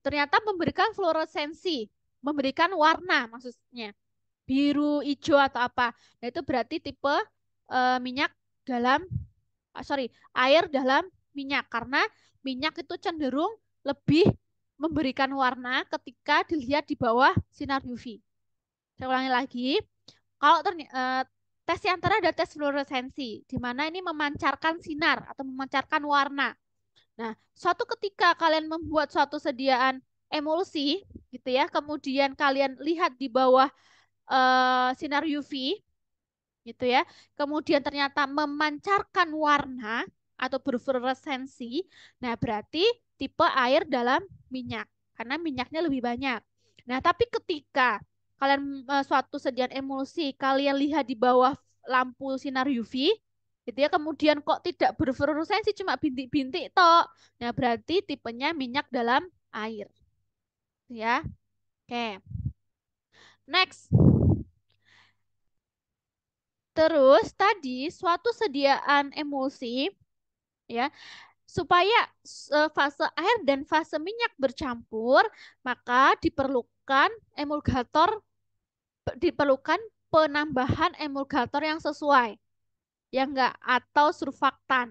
Ternyata memberikan fluoresensi, memberikan warna maksudnya. Biru, hijau atau apa. Nah, itu berarti tipe minyak dalam sorry, air dalam minyak karena minyak itu cenderung lebih memberikan warna ketika dilihat di bawah sinar UV. Saya ulangi lagi, kalau tes yang terakhir ada tes fluoresensi, di mana ini memancarkan sinar atau memancarkan warna. Nah, suatu ketika kalian membuat suatu sediaan emulsi, gitu ya, kemudian kalian lihat di bawah sinar UV, gitu ya. Kemudian ternyata memancarkan warna atau berfluoresensi. Nah, berarti tipe air dalam minyak karena minyaknya lebih banyak. Nah, tapi ketika kalian suatu sediaan emulsi, kalian lihat di bawah lampu sinar UV, gitu ya, kemudian kok tidak berfluoresensi cuma bintik-bintik toh. Nah, berarti tipenya minyak dalam air. Ya. Oke. Next. Terus tadi suatu sediaan emulsi ya supaya fase air dan fase minyak bercampur maka diperlukan penambahan emulgator yang sesuai ya enggak atau surfaktan.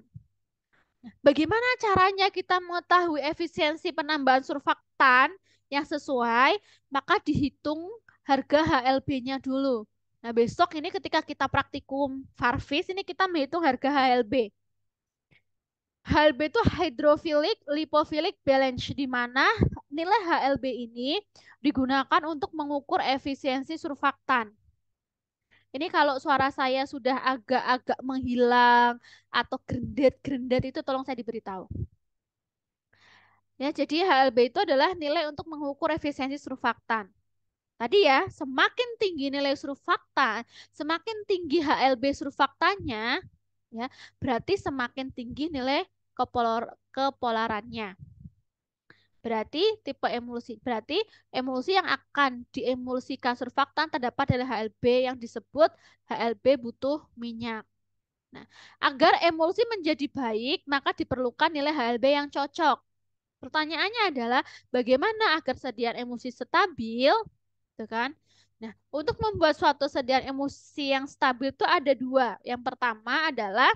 Bagaimana caranya kita mengetahui efisiensi penambahan surfaktan yang sesuai? Maka dihitung harga HLB-nya dulu. Nah, besok ini ketika kita praktikum Farvis, ini kita menghitung harga HLB. HLB itu hydrophilic lipophilic balance, di mana nilai HLB ini digunakan untuk mengukur efisiensi surfaktan. Ini kalau suara saya sudah agak-agak menghilang atau grendet-grendet itu tolong saya diberitahu. Ya, jadi HLB itu adalah nilai untuk mengukur efisiensi surfaktan. Tadi ya, semakin tinggi nilai surfaktan, semakin tinggi HLB surfaktannya, ya, berarti semakin tinggi nilai kepolarannya. Berarti tipe emulsi, berarti emulsi yang akan diemulsikan surfaktan terdapat dari HLB yang disebut HLB butuh minyak. Nah, agar emulsi menjadi baik, maka diperlukan nilai HLB yang cocok. Pertanyaannya adalah bagaimana agar sediaan emosi stabil, gitu kan? Nah, untuk membuat suatu sediaan emosi yang stabil itu ada dua. Yang pertama adalah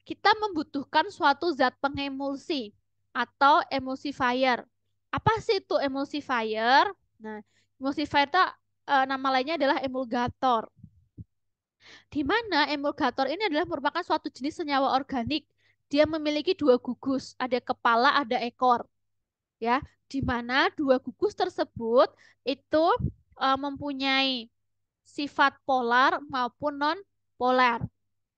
kita membutuhkan suatu zat pengemulsi atau emulsifier. Apa sih itu emulsifier? Nah, emulsifier itu nama lainnya adalah emulgator. Di mana emulgator ini adalah merupakan suatu jenis senyawa organik. Dia memiliki dua gugus, ada kepala, ada ekor, ya. Di mana dua gugus tersebut itu mempunyai sifat polar maupun non polar,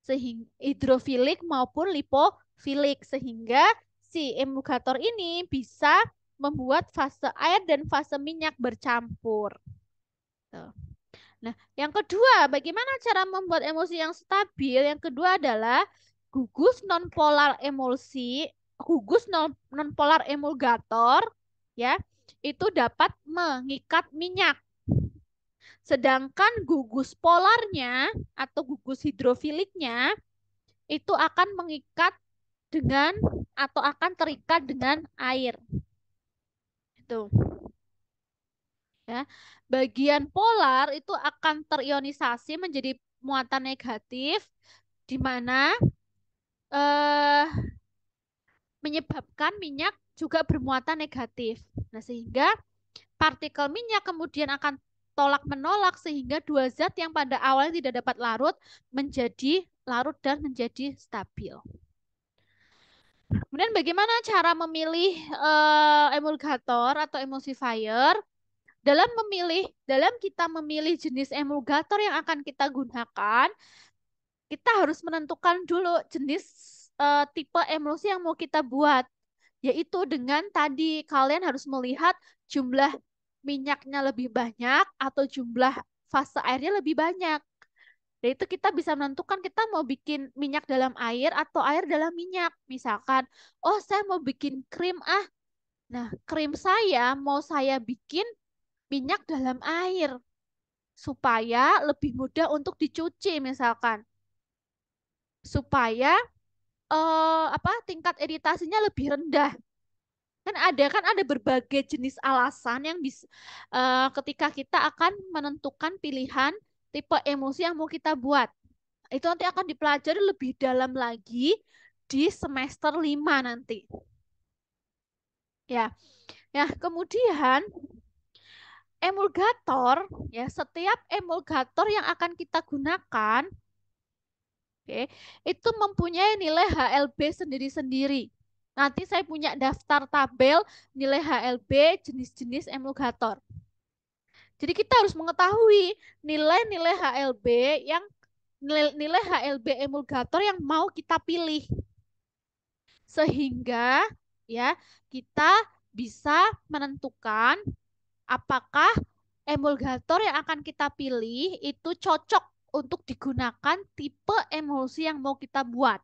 sehingga hidrofilik maupun lipofilik, sehingga si emulgator ini bisa membuat fase air dan fase minyak bercampur. Tuh. Nah, yang kedua, bagaimana cara membuat emosi yang stabil? Yang kedua adalah gugus nonpolar emulsi, gugus nonpolar emulgator, ya, itu dapat mengikat minyak. Sedangkan gugus polarnya atau gugus hidrofiliknya itu akan mengikat dengan atau akan terikat dengan air. Itu. Ya. Bagian polar itu akan terionisasi menjadi muatan negatif di mana eh, menyebabkan minyak juga bermuatan negatif. Nah, sehingga partikel minyak kemudian akan tolak menolak sehingga dua zat yang pada awalnya tidak dapat larut menjadi larut dan menjadi stabil. Kemudian bagaimana cara memilih emulgator atau emulsifier? Dalam kita memilih jenis emulgator yang akan kita gunakan, kita harus menentukan dulu jenis tipe emulsi yang mau kita buat. Yaitu dengan tadi kalian harus melihat jumlah minyaknya lebih banyak atau jumlah fase airnya lebih banyak. Dan itu kita bisa menentukan kita mau bikin minyak dalam air atau air dalam minyak. Misalkan, oh saya mau bikin krim ah. Nah, krim saya mau saya bikin minyak dalam air supaya lebih mudah untuk dicuci misalkan. Supaya apa tingkat iritasinya lebih rendah. Kan ada berbagai jenis alasan yang bisa ketika kita akan menentukan pilihan tipe emosi yang mau kita buat. Itu nanti akan dipelajari lebih dalam lagi di semester 5 nanti. Ya. Ya, kemudian emulgator, ya, setiap emulgator yang akan kita gunakan, oke, itu mempunyai nilai HLB sendiri-sendiri. Nanti saya punya daftar tabel nilai HLB jenis-jenis emulgator. Jadi kita harus mengetahui nilai-nilai HLB yang nilai HLB emulgator yang mau kita pilih. Sehingga ya kita bisa menentukan apakah emulgator yang akan kita pilih itu cocok untuk digunakan tipe emulsi yang mau kita buat.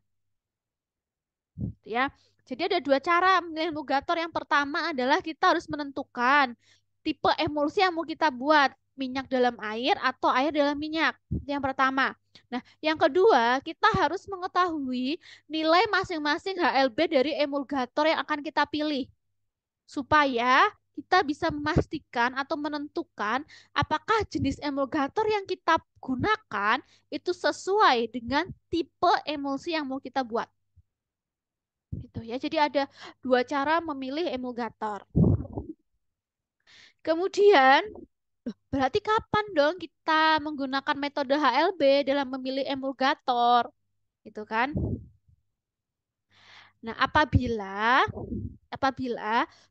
Ya. Jadi ada dua cara memilih emulgator. Yang pertama adalah kita harus menentukan tipe emulsi yang mau kita buat, minyak dalam air atau air dalam minyak. Yang pertama. Nah, yang kedua, kita harus mengetahui nilai masing-masing HLB dari emulgator yang akan kita pilih supaya kita bisa memastikan atau menentukan apakah jenis emulgator yang kita gunakan itu sesuai dengan tipe emulsi yang mau kita buat. Gitu ya. Jadi ada dua cara memilih emulgator. Kemudian, berarti kapan dong kita menggunakan metode HLB dalam memilih emulgator? Gitu kan? Nah, apabila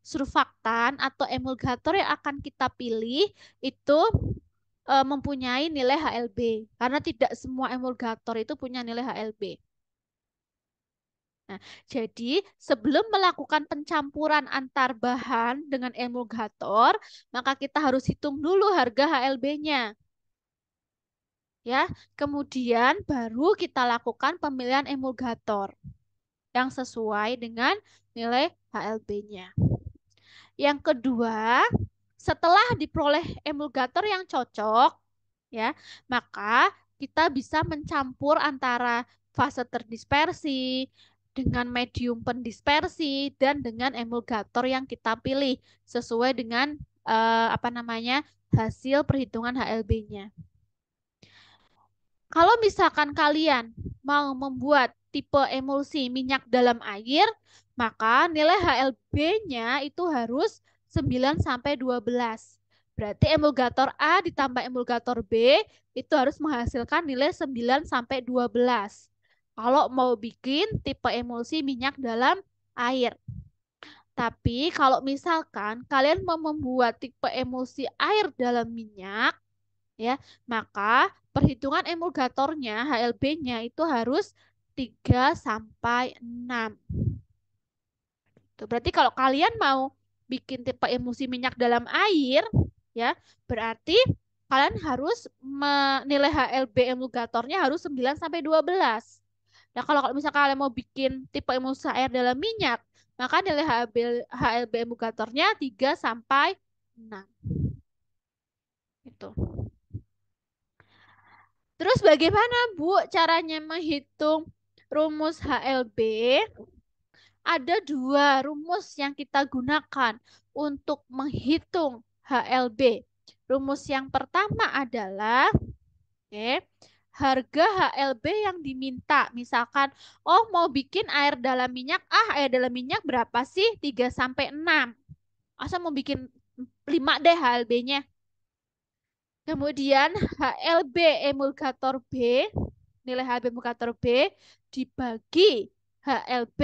surfaktan atau emulgator yang akan kita pilih itu mempunyai nilai HLB, karena tidak semua emulgator itu punya nilai HLB. Nah, jadi sebelum melakukan pencampuran antar bahan dengan emulgator, maka kita harus hitung dulu harga HLB-nya. Ya, kemudian baru kita lakukan pemilihan emulgator yang sesuai dengan nilai HLB-nya. Yang kedua, setelah diperoleh emulgator yang cocok, ya, maka kita bisa mencampur antara fase terdispersi, dengan medium pendispersi, dan dengan emulgator yang kita pilih sesuai dengan apa namanya hasil perhitungan HLB-nya. Kalau misalkan kalian mau membuat tipe emulsi minyak dalam air, maka nilai HLB-nya itu harus 9 sampai 12. Berarti emulgator A ditambah emulgator B itu harus menghasilkan nilai 9 sampai 12. Kalau mau bikin tipe emulsi minyak dalam air. Tapi kalau misalkan kalian mau membuat tipe emulsi air dalam minyak, ya, maka perhitungan emulgatornya HLB-nya itu harus 3 sampai 6. Tuh, berarti kalau kalian mau bikin tipe emulsi minyak dalam air, ya, berarti kalian harus menilai HLB emulgatornya harus 9 sampai 12. Nah, kalau misalnya kalian mau bikin tipe emulsi air dalam minyak, maka nilai HLB emulgatornya 3 sampai 6. Itu. Terus bagaimana, Bu, caranya menghitung rumus HLB? Ada dua rumus yang kita gunakan untuk menghitung HLB. Rumus yang pertama adalah harga HLB yang diminta. Misalkan, oh mau bikin air dalam minyak, air dalam minyak berapa sih? 3 sampai 6. Asa mau bikin 5 deh HLB-nya. Kemudian HLB emulgator B, nilai HLB emulgator B dibagi HLB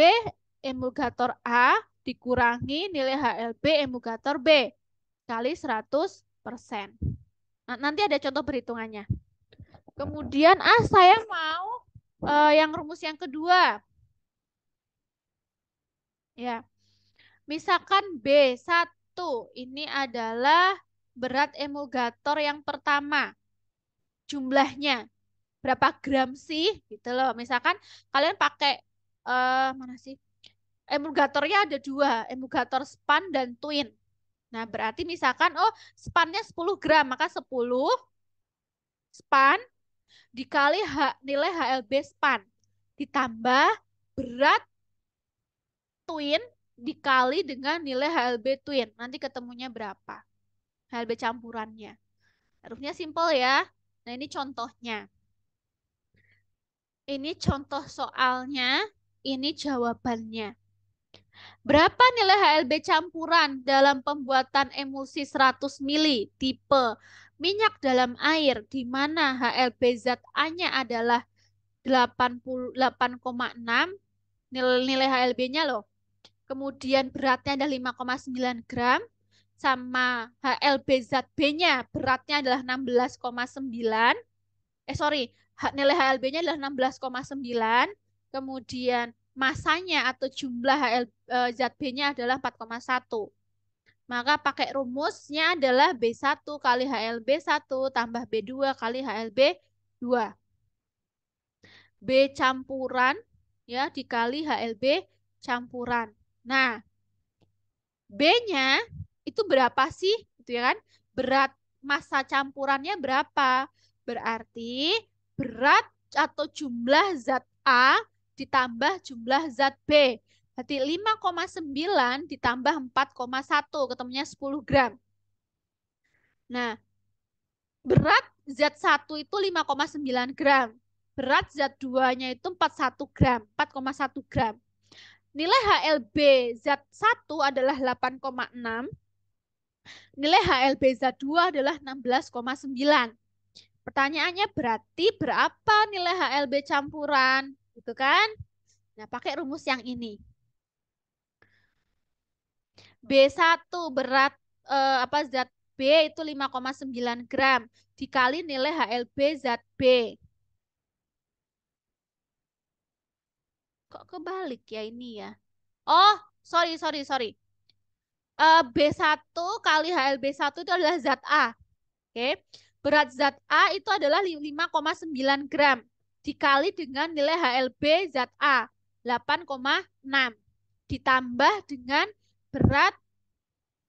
emulgator A dikurangi nilai HLB emulgator B kali 100%. Nah, nanti ada contoh perhitungannya. Kemudian saya mau yang rumus yang kedua. Ya. Misalkan B1 ini adalah berat emulgator yang pertama. Jumlahnya berapa gram sih gitu loh. Misalkan kalian pakai mana sih? Emulgatornya ada dua, emulgator span dan twin. Nah, berarti misalkan oh spannya 10 gram, maka 10 span dikali nilai HLB span ditambah berat twin dikali dengan nilai HLB twin. Nanti ketemunya berapa? HLB campurannya. Harusnya simple ya. Nah, ini contohnya. Ini contoh soalnya, ini jawabannya. Berapa nilai HLB campuran dalam pembuatan emulsi 100 mili tipe minyak dalam air di mana HLB zat A-nya adalah 88,6 nilai HLB-nya loh. Kemudian beratnya ada 5,9 gram sama HLB zat B-nya beratnya adalah 16,9. Sorry, nilai HLB-nya adalah 16,9. Kemudian masanya atau jumlah zat B-nya adalah 4,1. Maka pakai rumusnya adalah B1 kali HLB1 tambah B2 kali HLB2. B campuran ya dikali HLB campuran. Nah, B-nya itu berapa sih? Gitu ya kan? Berat massa campurannya berapa? Berarti berat atau jumlah zat A ditambah jumlah zat B. Berarti 5,9 ditambah 4,1 ketemunya 10 gram. Nah, berat zat 1 itu 5,9 gram. Berat zat 2-nya itu 41 gram, 4,1 gram. Nilai HLB zat 1 adalah 8,6. Nilai HLB zat 2 adalah 16,9. Pertanyaannya berarti berapa nilai HLB campuran? Gitu kan? Nah, pakai rumus yang ini. B1 berat apa zat B itu 5,9 gram dikali nilai HLB zat B. Kok kebalik ya ini ya? Oh, sorry. B1 kali HLB1 itu adalah zat A. Oke. Berat zat A itu adalah 5,9 gram dikali dengan nilai HLB zat A 8,6 ditambah dengan berat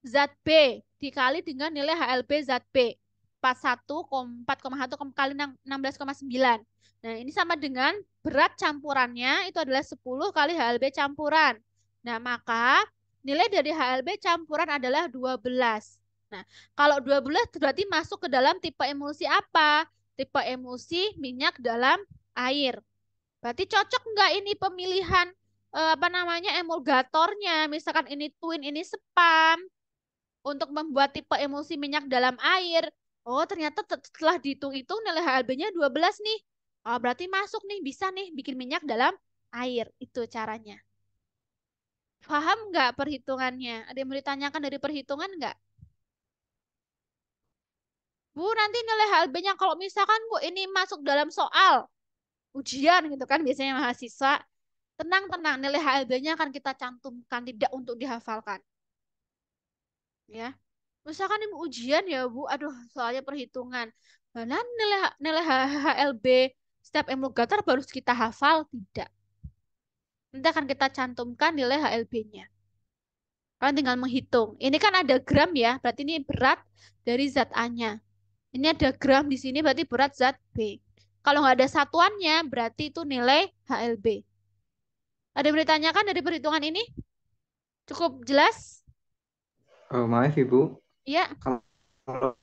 zat B dikali dengan nilai HLB zat B. 4,1 kali 16,9. Nah, ini sama dengan berat campurannya itu adalah 10 kali HLB campuran. Nah, maka nilai dari HLB campuran adalah 12. Nah, kalau 12 berarti masuk ke dalam tipe emulsi apa? Tipe emulsi minyak dalam air. Berarti cocok nggak ini pemilihan apa namanya emulgatornya? Misalkan ini twin, ini spam untuk membuat tipe emulsi minyak dalam air. Oh, ternyata setelah dihitung-hitung nilai HLB-nya 12 nih. Oh, berarti masuk nih, bisa nih bikin minyak dalam air. Itu caranya. Paham nggak perhitungannya? Ada yang mau ditanyakan dari perhitungan nggak? Bu, nanti nilai HLB-nya kalau misalkan Bu ini masuk dalam soal ujian gitu kan biasanya mahasiswa. Tenang-tenang, nilai HLB-nya akan kita cantumkan tidak untuk dihafalkan. Ya. Misalkan ini ujian ya Bu, aduh soalnya perhitungan. Nah, nilai nilai HLB setiap emulgator baru kita hafal tidak. Nanti akan kita cantumkan nilai HLB-nya. Kalian tinggal menghitung. Ini kan ada gram ya, berarti ini berat dari zat A-nya. Ini ada gram di sini berarti berat zat B. Kalau nggak ada satuannya, berarti itu nilai HLB. Ada yang ditanyakan dari perhitungan ini? Cukup jelas? Oh, maaf Ibu, Ya, kalau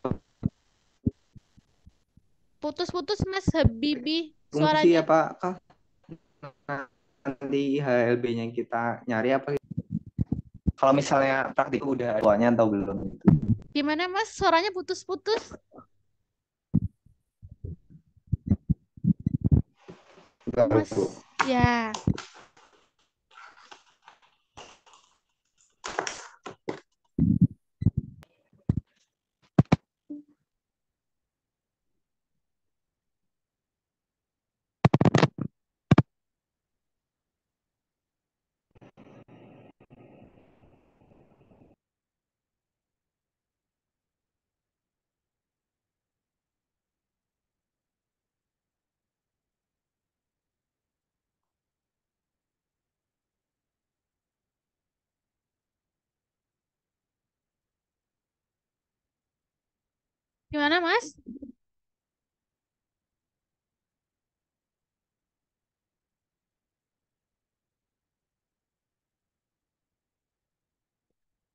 putus-putus Mas Habibi fungsi suaranya. apakah nanti HLB-nya kita nyari apa? Kalau misalnya praktik udah tuanya atau belum gitu. Gimana Mas? Suaranya putus-putus. Enggak, Bu. Mas, ya. Gimana Mas?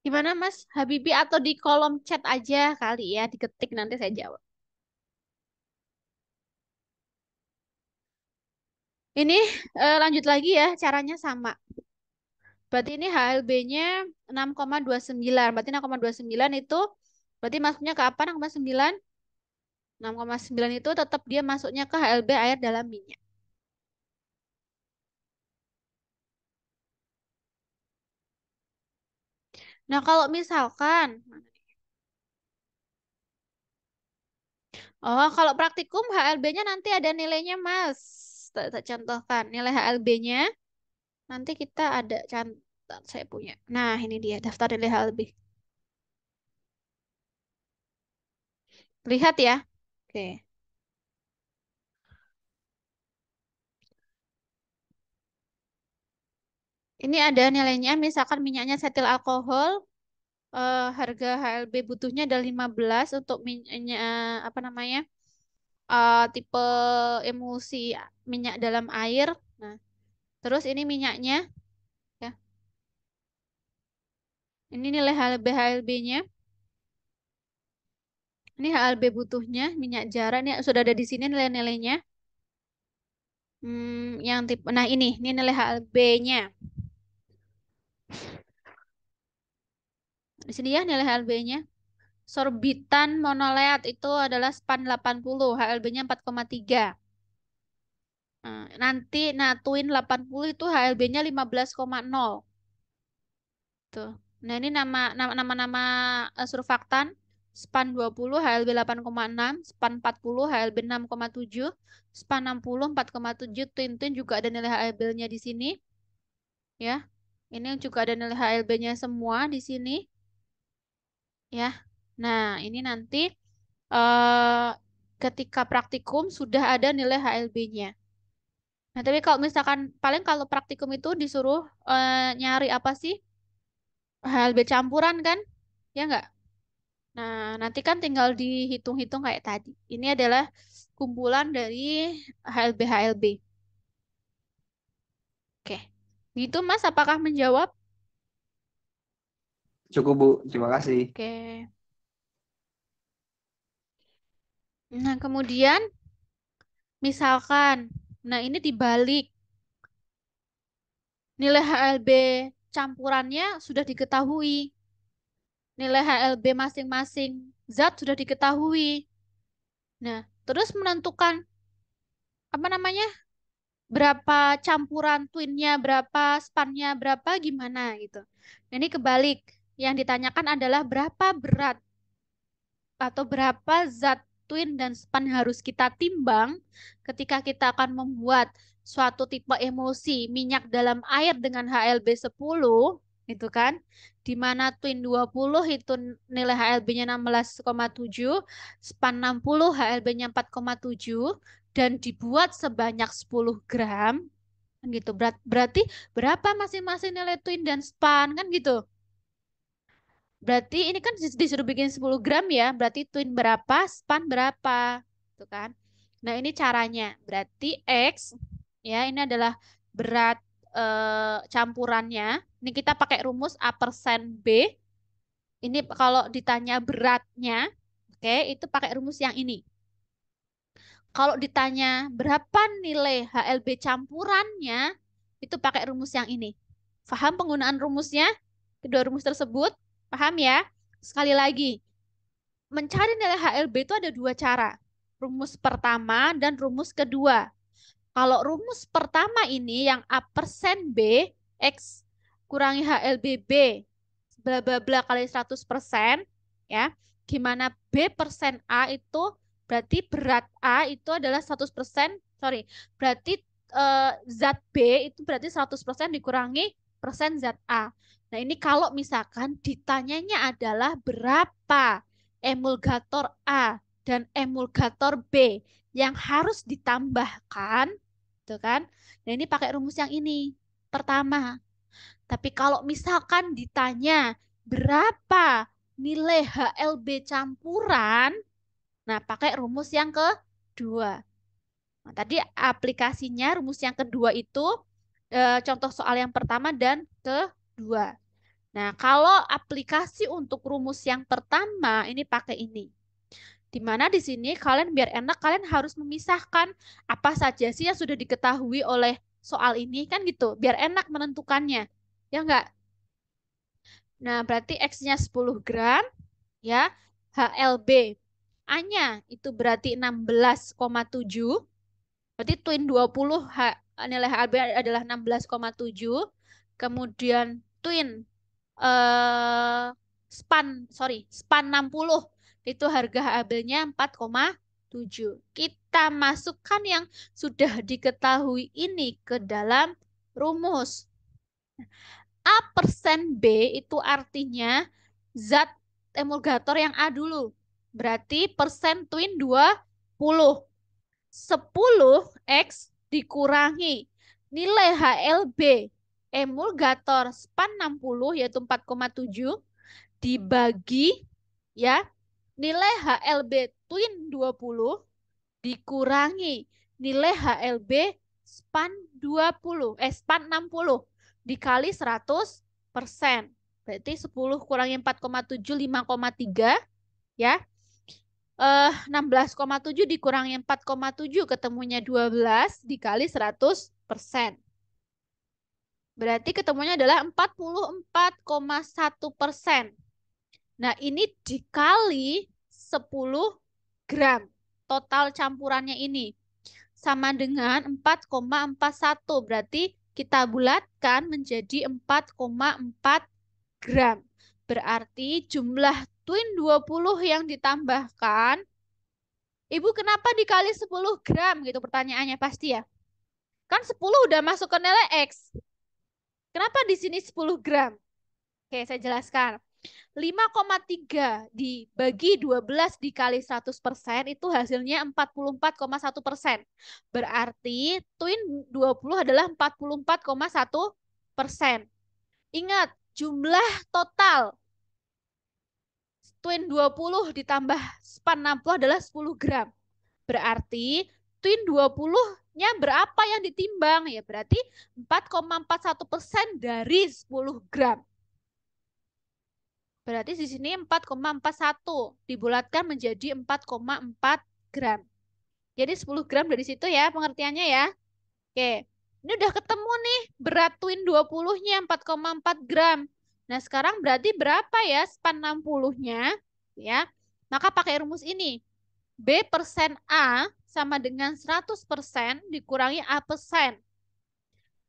Gimana Mas Habibi atau di kolom chat aja kali ya, diketik nanti saya jawab. Ini lanjut lagi ya, caranya sama. Berarti ini HLB-nya 6,29. Berarti 6,29 itu berarti masuknya ke apa 6,9? 6,9 itu tetap dia masuknya ke HLB air dalam minyak. Nah, kalau misalkan oh, kalau praktikum HLB-nya nanti ada nilainya, Mas. Tak contohkan nilai HLB-nya. Nanti kita ada cantat saya punya. Nah, ini dia daftar nilai HLB. Lihat ya. Oke. Ini ada nilainya, misalkan minyaknya setil alkohol, harga HLB butuhnya ada 15 untuk minyak apa namanya? Tipe emulsi minyak dalam air. Nah, terus ini minyaknya ya. Ini nilai HLB-nya. Ini HLB butuhnya minyak jarak ini sudah ada di sini nilai-nilainya. Yang tipe nah ini nilai HLB-nya. Di sini ya nilai HLB-nya. Sorbitan monoleat itu adalah SPAN 80, HLB-nya 4,3. Nanti Natwin 80 itu HLB-nya 15,0. Tuh. Nah, ini nama-nama surfaktan. SPAN 20 HLB 8,6, SPAN 40 HLB 6,7, SPAN 60 4,7, Twin juga ada nilai HLB-nya di sini ya. Ini juga ada nilai HLB-nya semua di sini ya. Nah, ini nanti eh ketika praktikum sudah ada nilai HLB-nya. Nah, tapi kalau misalkan paling kalau praktikum itu disuruh nyari apa sih? HLB campuran kan? Ya nggak? Nah, nanti kan tinggal dihitung-hitung kayak tadi. Ini adalah kumpulan dari HLB-HLB. Oke. Gitu, Mas. Apakah menjawab? Cukup, Bu. Terima kasih. Oke. Nah, kemudian misalkan, nah ini dibalik. Nilai HLB campurannya sudah diketahui. Nilai HLB masing-masing zat sudah diketahui. Nah, terus menentukan apa namanya? Berapa campuran twinnya, berapa spannya, berapa gimana gitu. Nah, ini kebalik. Yang ditanyakan adalah berapa berat atau berapa zat twin dan span harus kita timbang ketika kita akan membuat suatu tipe emulsi minyak dalam air dengan HLB 10 itu kan, di mana twin 20 itu nilai HLB-nya 16,7, span 60 HLB-nya 4,7 dan dibuat sebanyak 10 gram kan gitu. Berarti berapa masing-masing nilai twin dan span kan gitu. Berarti ini kan disuruh bikin 10 gram ya. Berarti twin berapa, span berapa. Tuh kan. Nah, ini caranya. Berarti X, ya ini adalah berat campurannya. Ini kita pakai rumus A persen B. Ini kalau ditanya beratnya, oke, itu pakai rumus yang ini. Kalau ditanya berapa nilai HLB campurannya, itu pakai rumus yang ini. Paham penggunaan rumusnya? Kedua rumus tersebut, paham ya? Sekali lagi, mencari nilai HLB itu ada dua cara. Rumus pertama dan rumus kedua. Kalau rumus pertama ini yang A persen B, X kurangi HLB B, bla bla bla kali 100%, ya. Gimana B persen A itu berarti berat A itu adalah 100%, sorry, berarti zat B itu berarti 100% dikurangi persen zat A. Nah, ini kalau misalkan ditanyanya adalah berapa emulgator A dan emulgator B yang harus ditambahkan, tuh kan? Nah, ini pakai rumus yang ini. Pertama. Tapi kalau misalkan ditanya berapa nilai HLB campuran, nah pakai rumus yang kedua. Nah, tadi aplikasinya rumus yang kedua itu contoh soal yang pertama dan kedua. Nah, kalau aplikasi untuk rumus yang pertama ini pakai ini. Di mana di sini kalian biar enak kalian harus memisahkan apa saja sih yang sudah diketahui oleh soal ini kan gitu, biar enak menentukannya. Ya enggak? Nah, berarti X-nya 10 gram ya. HLB A-nya itu berarti 16,7. Berarti twin 20 nilai HLB adalah 16,7. Kemudian twin eh span, sorry, span 60 itu harga HB-nya 4,7. Kita masukkan yang sudah diketahui ini ke dalam rumus. A persen B itu artinya zat emulgator yang A dulu. Berarti persen twin 20. 10X dikurangi nilai HLB emulgator span 60 yaitu 4,7 dibagi ya nilai HLB twin 20 dikurangi nilai HLB span 20 span 60 dikali 100%. Berarti 10 kurangi 4,7 5,3 ya. 16,7 dikurangi 4,7 ketemunya 12 dikali 100%. Berarti ketemunya adalah 44,1%. Nah, ini dikali 10 gram. Total campurannya ini sama dengan 4,41. Berarti kita bulatkan menjadi 4,4 gram. Berarti jumlah twin 20 yang ditambahkan, Ibu kenapa dikali 10 gram gitu pertanyaannya pasti ya. Kan 10 udah masuk ke nilai X. Kenapa di sini 10 gram? Oke, saya jelaskan. 5,3 dibagi 12 dikali 100% itu hasilnya 44,1%. Berarti twin 20 adalah 44,1%. Ingat, jumlah total twin 20 ditambah span 60 adalah 10 gram. Berarti twin 20-nya berapa yang ditimbang? Ya berarti 4,41% dari 10 gram. Berarti di sini 4,41 dibulatkan menjadi 4,4 gram. Jadi 10 gram dari situ ya pengertiannya ya. Oke, ini udah ketemu nih berat twin 20-nya 4,4 gram. Nah sekarang berarti berapa ya span 60-nya? Ya, maka pakai rumus ini. B persen A sama dengan 100% dikurangi A persen.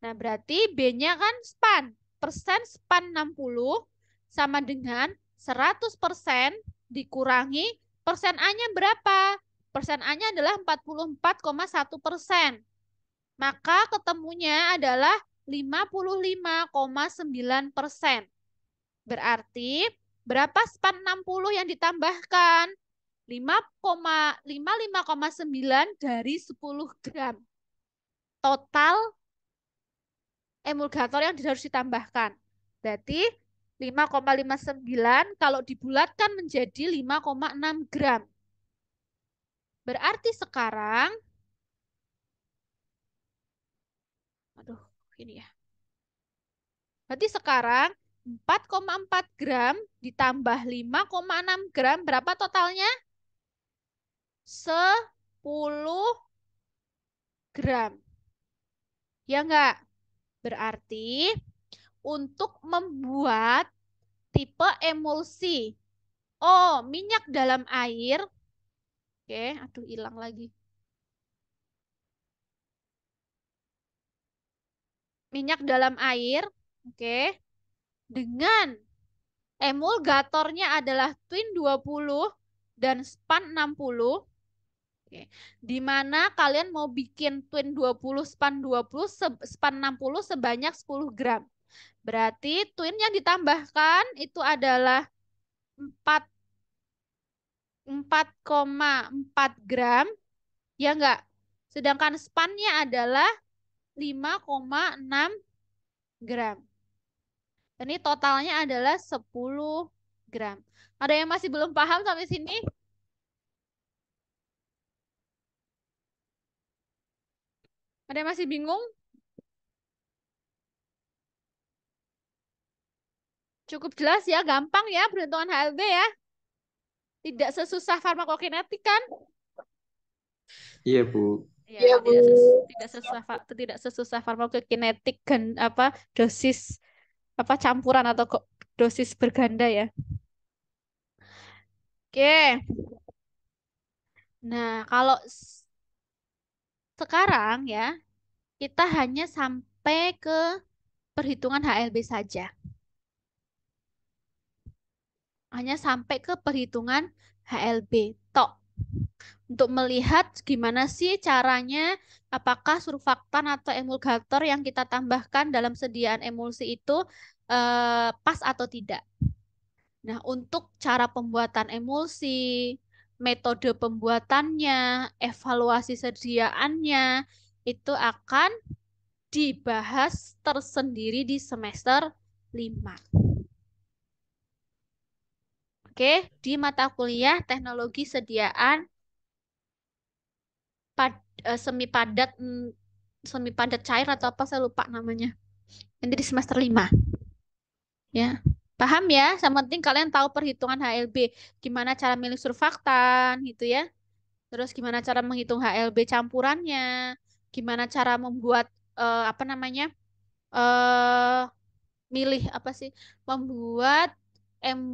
Nah, berarti B-nya kan span. Persen span 60 sama dengan 100% dikurangi persen A-nya berapa? Persen A-nya adalah 44,1%. Maka ketemunya adalah 55,9%. Berarti berapa span 60 yang ditambahkan? 55,9 dari 10 gram. Total emulgator yang harus ditambahkan. Berarti 5,59 kalau dibulatkan menjadi 5,6 gram. Berarti sekarang, aduh ini ya. Berarti sekarang 4,4 gram ditambah 5,6 gram berapa totalnya? 10 gram. Ya enggak? Berarti untuk membuat tipe emulsi. Oh, minyak dalam air. Oke, aduh hilang lagi. Minyak dalam air. Oke. Dengan emulgatornya adalah twin 20 dan span 60. Oke. Di mana kalian mau bikin twin 20, span 20, span 60 sebanyak 10 gram. Berarti twin yang ditambahkan itu adalah 4,4 gram, ya enggak? Sedangkan spannya adalah 5,6 gram. Ini totalnya adalah 10 gram. Ada yang masih belum paham sampai sini? Ada yang masih bingung? Cukup jelas ya, gampang ya perhitungan HLB ya. Tidak sesusah farmakokinetik kan? Iya, Bu. Ya, iya, tidak sesusah farmakokinetik kan apa dosis apa campuran atau kok dosis berganda ya. Oke. Nah, kalau sekarang ya kita hanya sampai ke perhitungan HLB saja. Hanya sampai ke perhitungan HLB tok. Untuk melihat gimana sih caranya, apakah surfaktan atau emulgator yang kita tambahkan dalam sediaan emulsi itu pas atau tidak. Nah, untuk cara pembuatan emulsi, metode pembuatannya, evaluasi sediaannya, itu akan dibahas tersendiri di semester 5. Oke, di mata kuliah teknologi sediaan semi padat semi padat cair atau apa saya lupa namanya. Nanti di semester 5 ya. Paham ya? Yang penting kalian tahu perhitungan HLB, gimana cara milih surfaktan gitu ya. Terus gimana cara menghitung HLB campurannya, gimana cara membuat apa namanya? eh milih apa sih? Membuat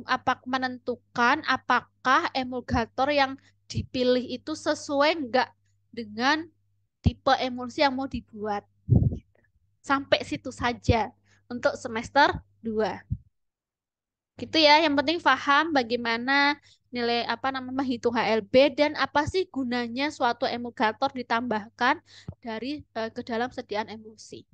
apa menentukan apakah emulgator yang dipilih itu sesuai enggak dengan tipe emulsi yang mau dibuat. Sampai situ saja untuk semester 2. Gitu ya, yang penting paham bagaimana nilai apa namanya menghitung HLB dan apa sih gunanya suatu emulgator ditambahkan ke dalam sediaan emulsi.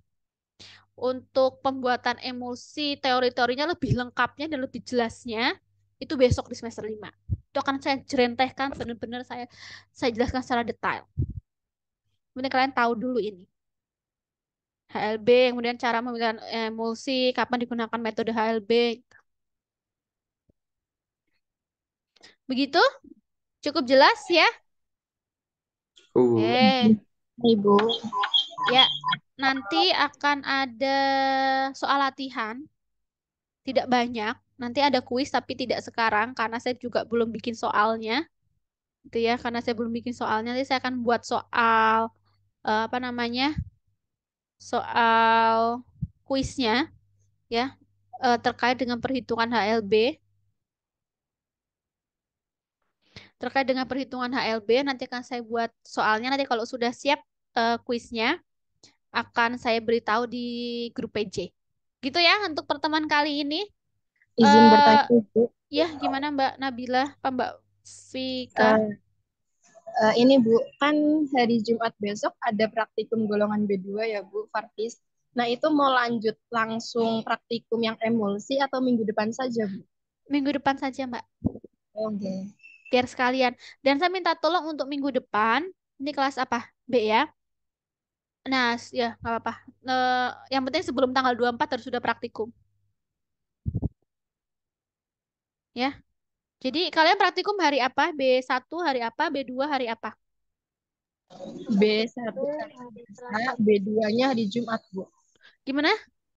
Untuk pembuatan emulsi teori-teorinya lebih lengkapnya dan lebih jelasnya itu besok di semester 5. Itu akan saya jerentehkan benar-benar saya jelaskan secara detail. Kemudian kalian tahu dulu ini. HLB, kemudian cara memilih emulsi, kapan digunakan metode HLB. Begitu? Cukup jelas ya? Uh, Eh, Ibu. ya. Nanti akan ada soal latihan, tidak banyak. Nanti ada kuis tapi tidak sekarang karena saya juga belum bikin soalnya. Itu ya, karena saya belum bikin soalnya. Nanti saya akan buat soal apa namanya? Soal kuisnya ya, terkait dengan perhitungan HLB. Terkait dengan perhitungan HLB, nanti akan saya buat soalnya. Nanti kalau sudah siap kuisnya, akan saya beritahu di grup PJ. Gitu ya untuk pertemuan kali ini. Izin eh bertanya, Bu. ya, gimana Mbak Nabila, apa Mbak Vika? Eh, ini Bu, kan hari Jumat besok ada praktikum golongan B2 ya Bu, Fartis. Nah itu mau lanjut langsung praktikum yang emulsi atau minggu depan saja Bu? Minggu depan saja Mbak, Oke. biar sekalian. Dan saya minta tolong untuk minggu depan, ini kelas apa? B ya. Nah, ya nggak apa-apa. Yang penting sebelum tanggal 24 harus sudah praktikum. Ya. Jadi kalian praktikum hari apa? B1 hari apa? B2 hari apa? B1 hari Selasa, B2-nya hari Jumat Bu. Gimana?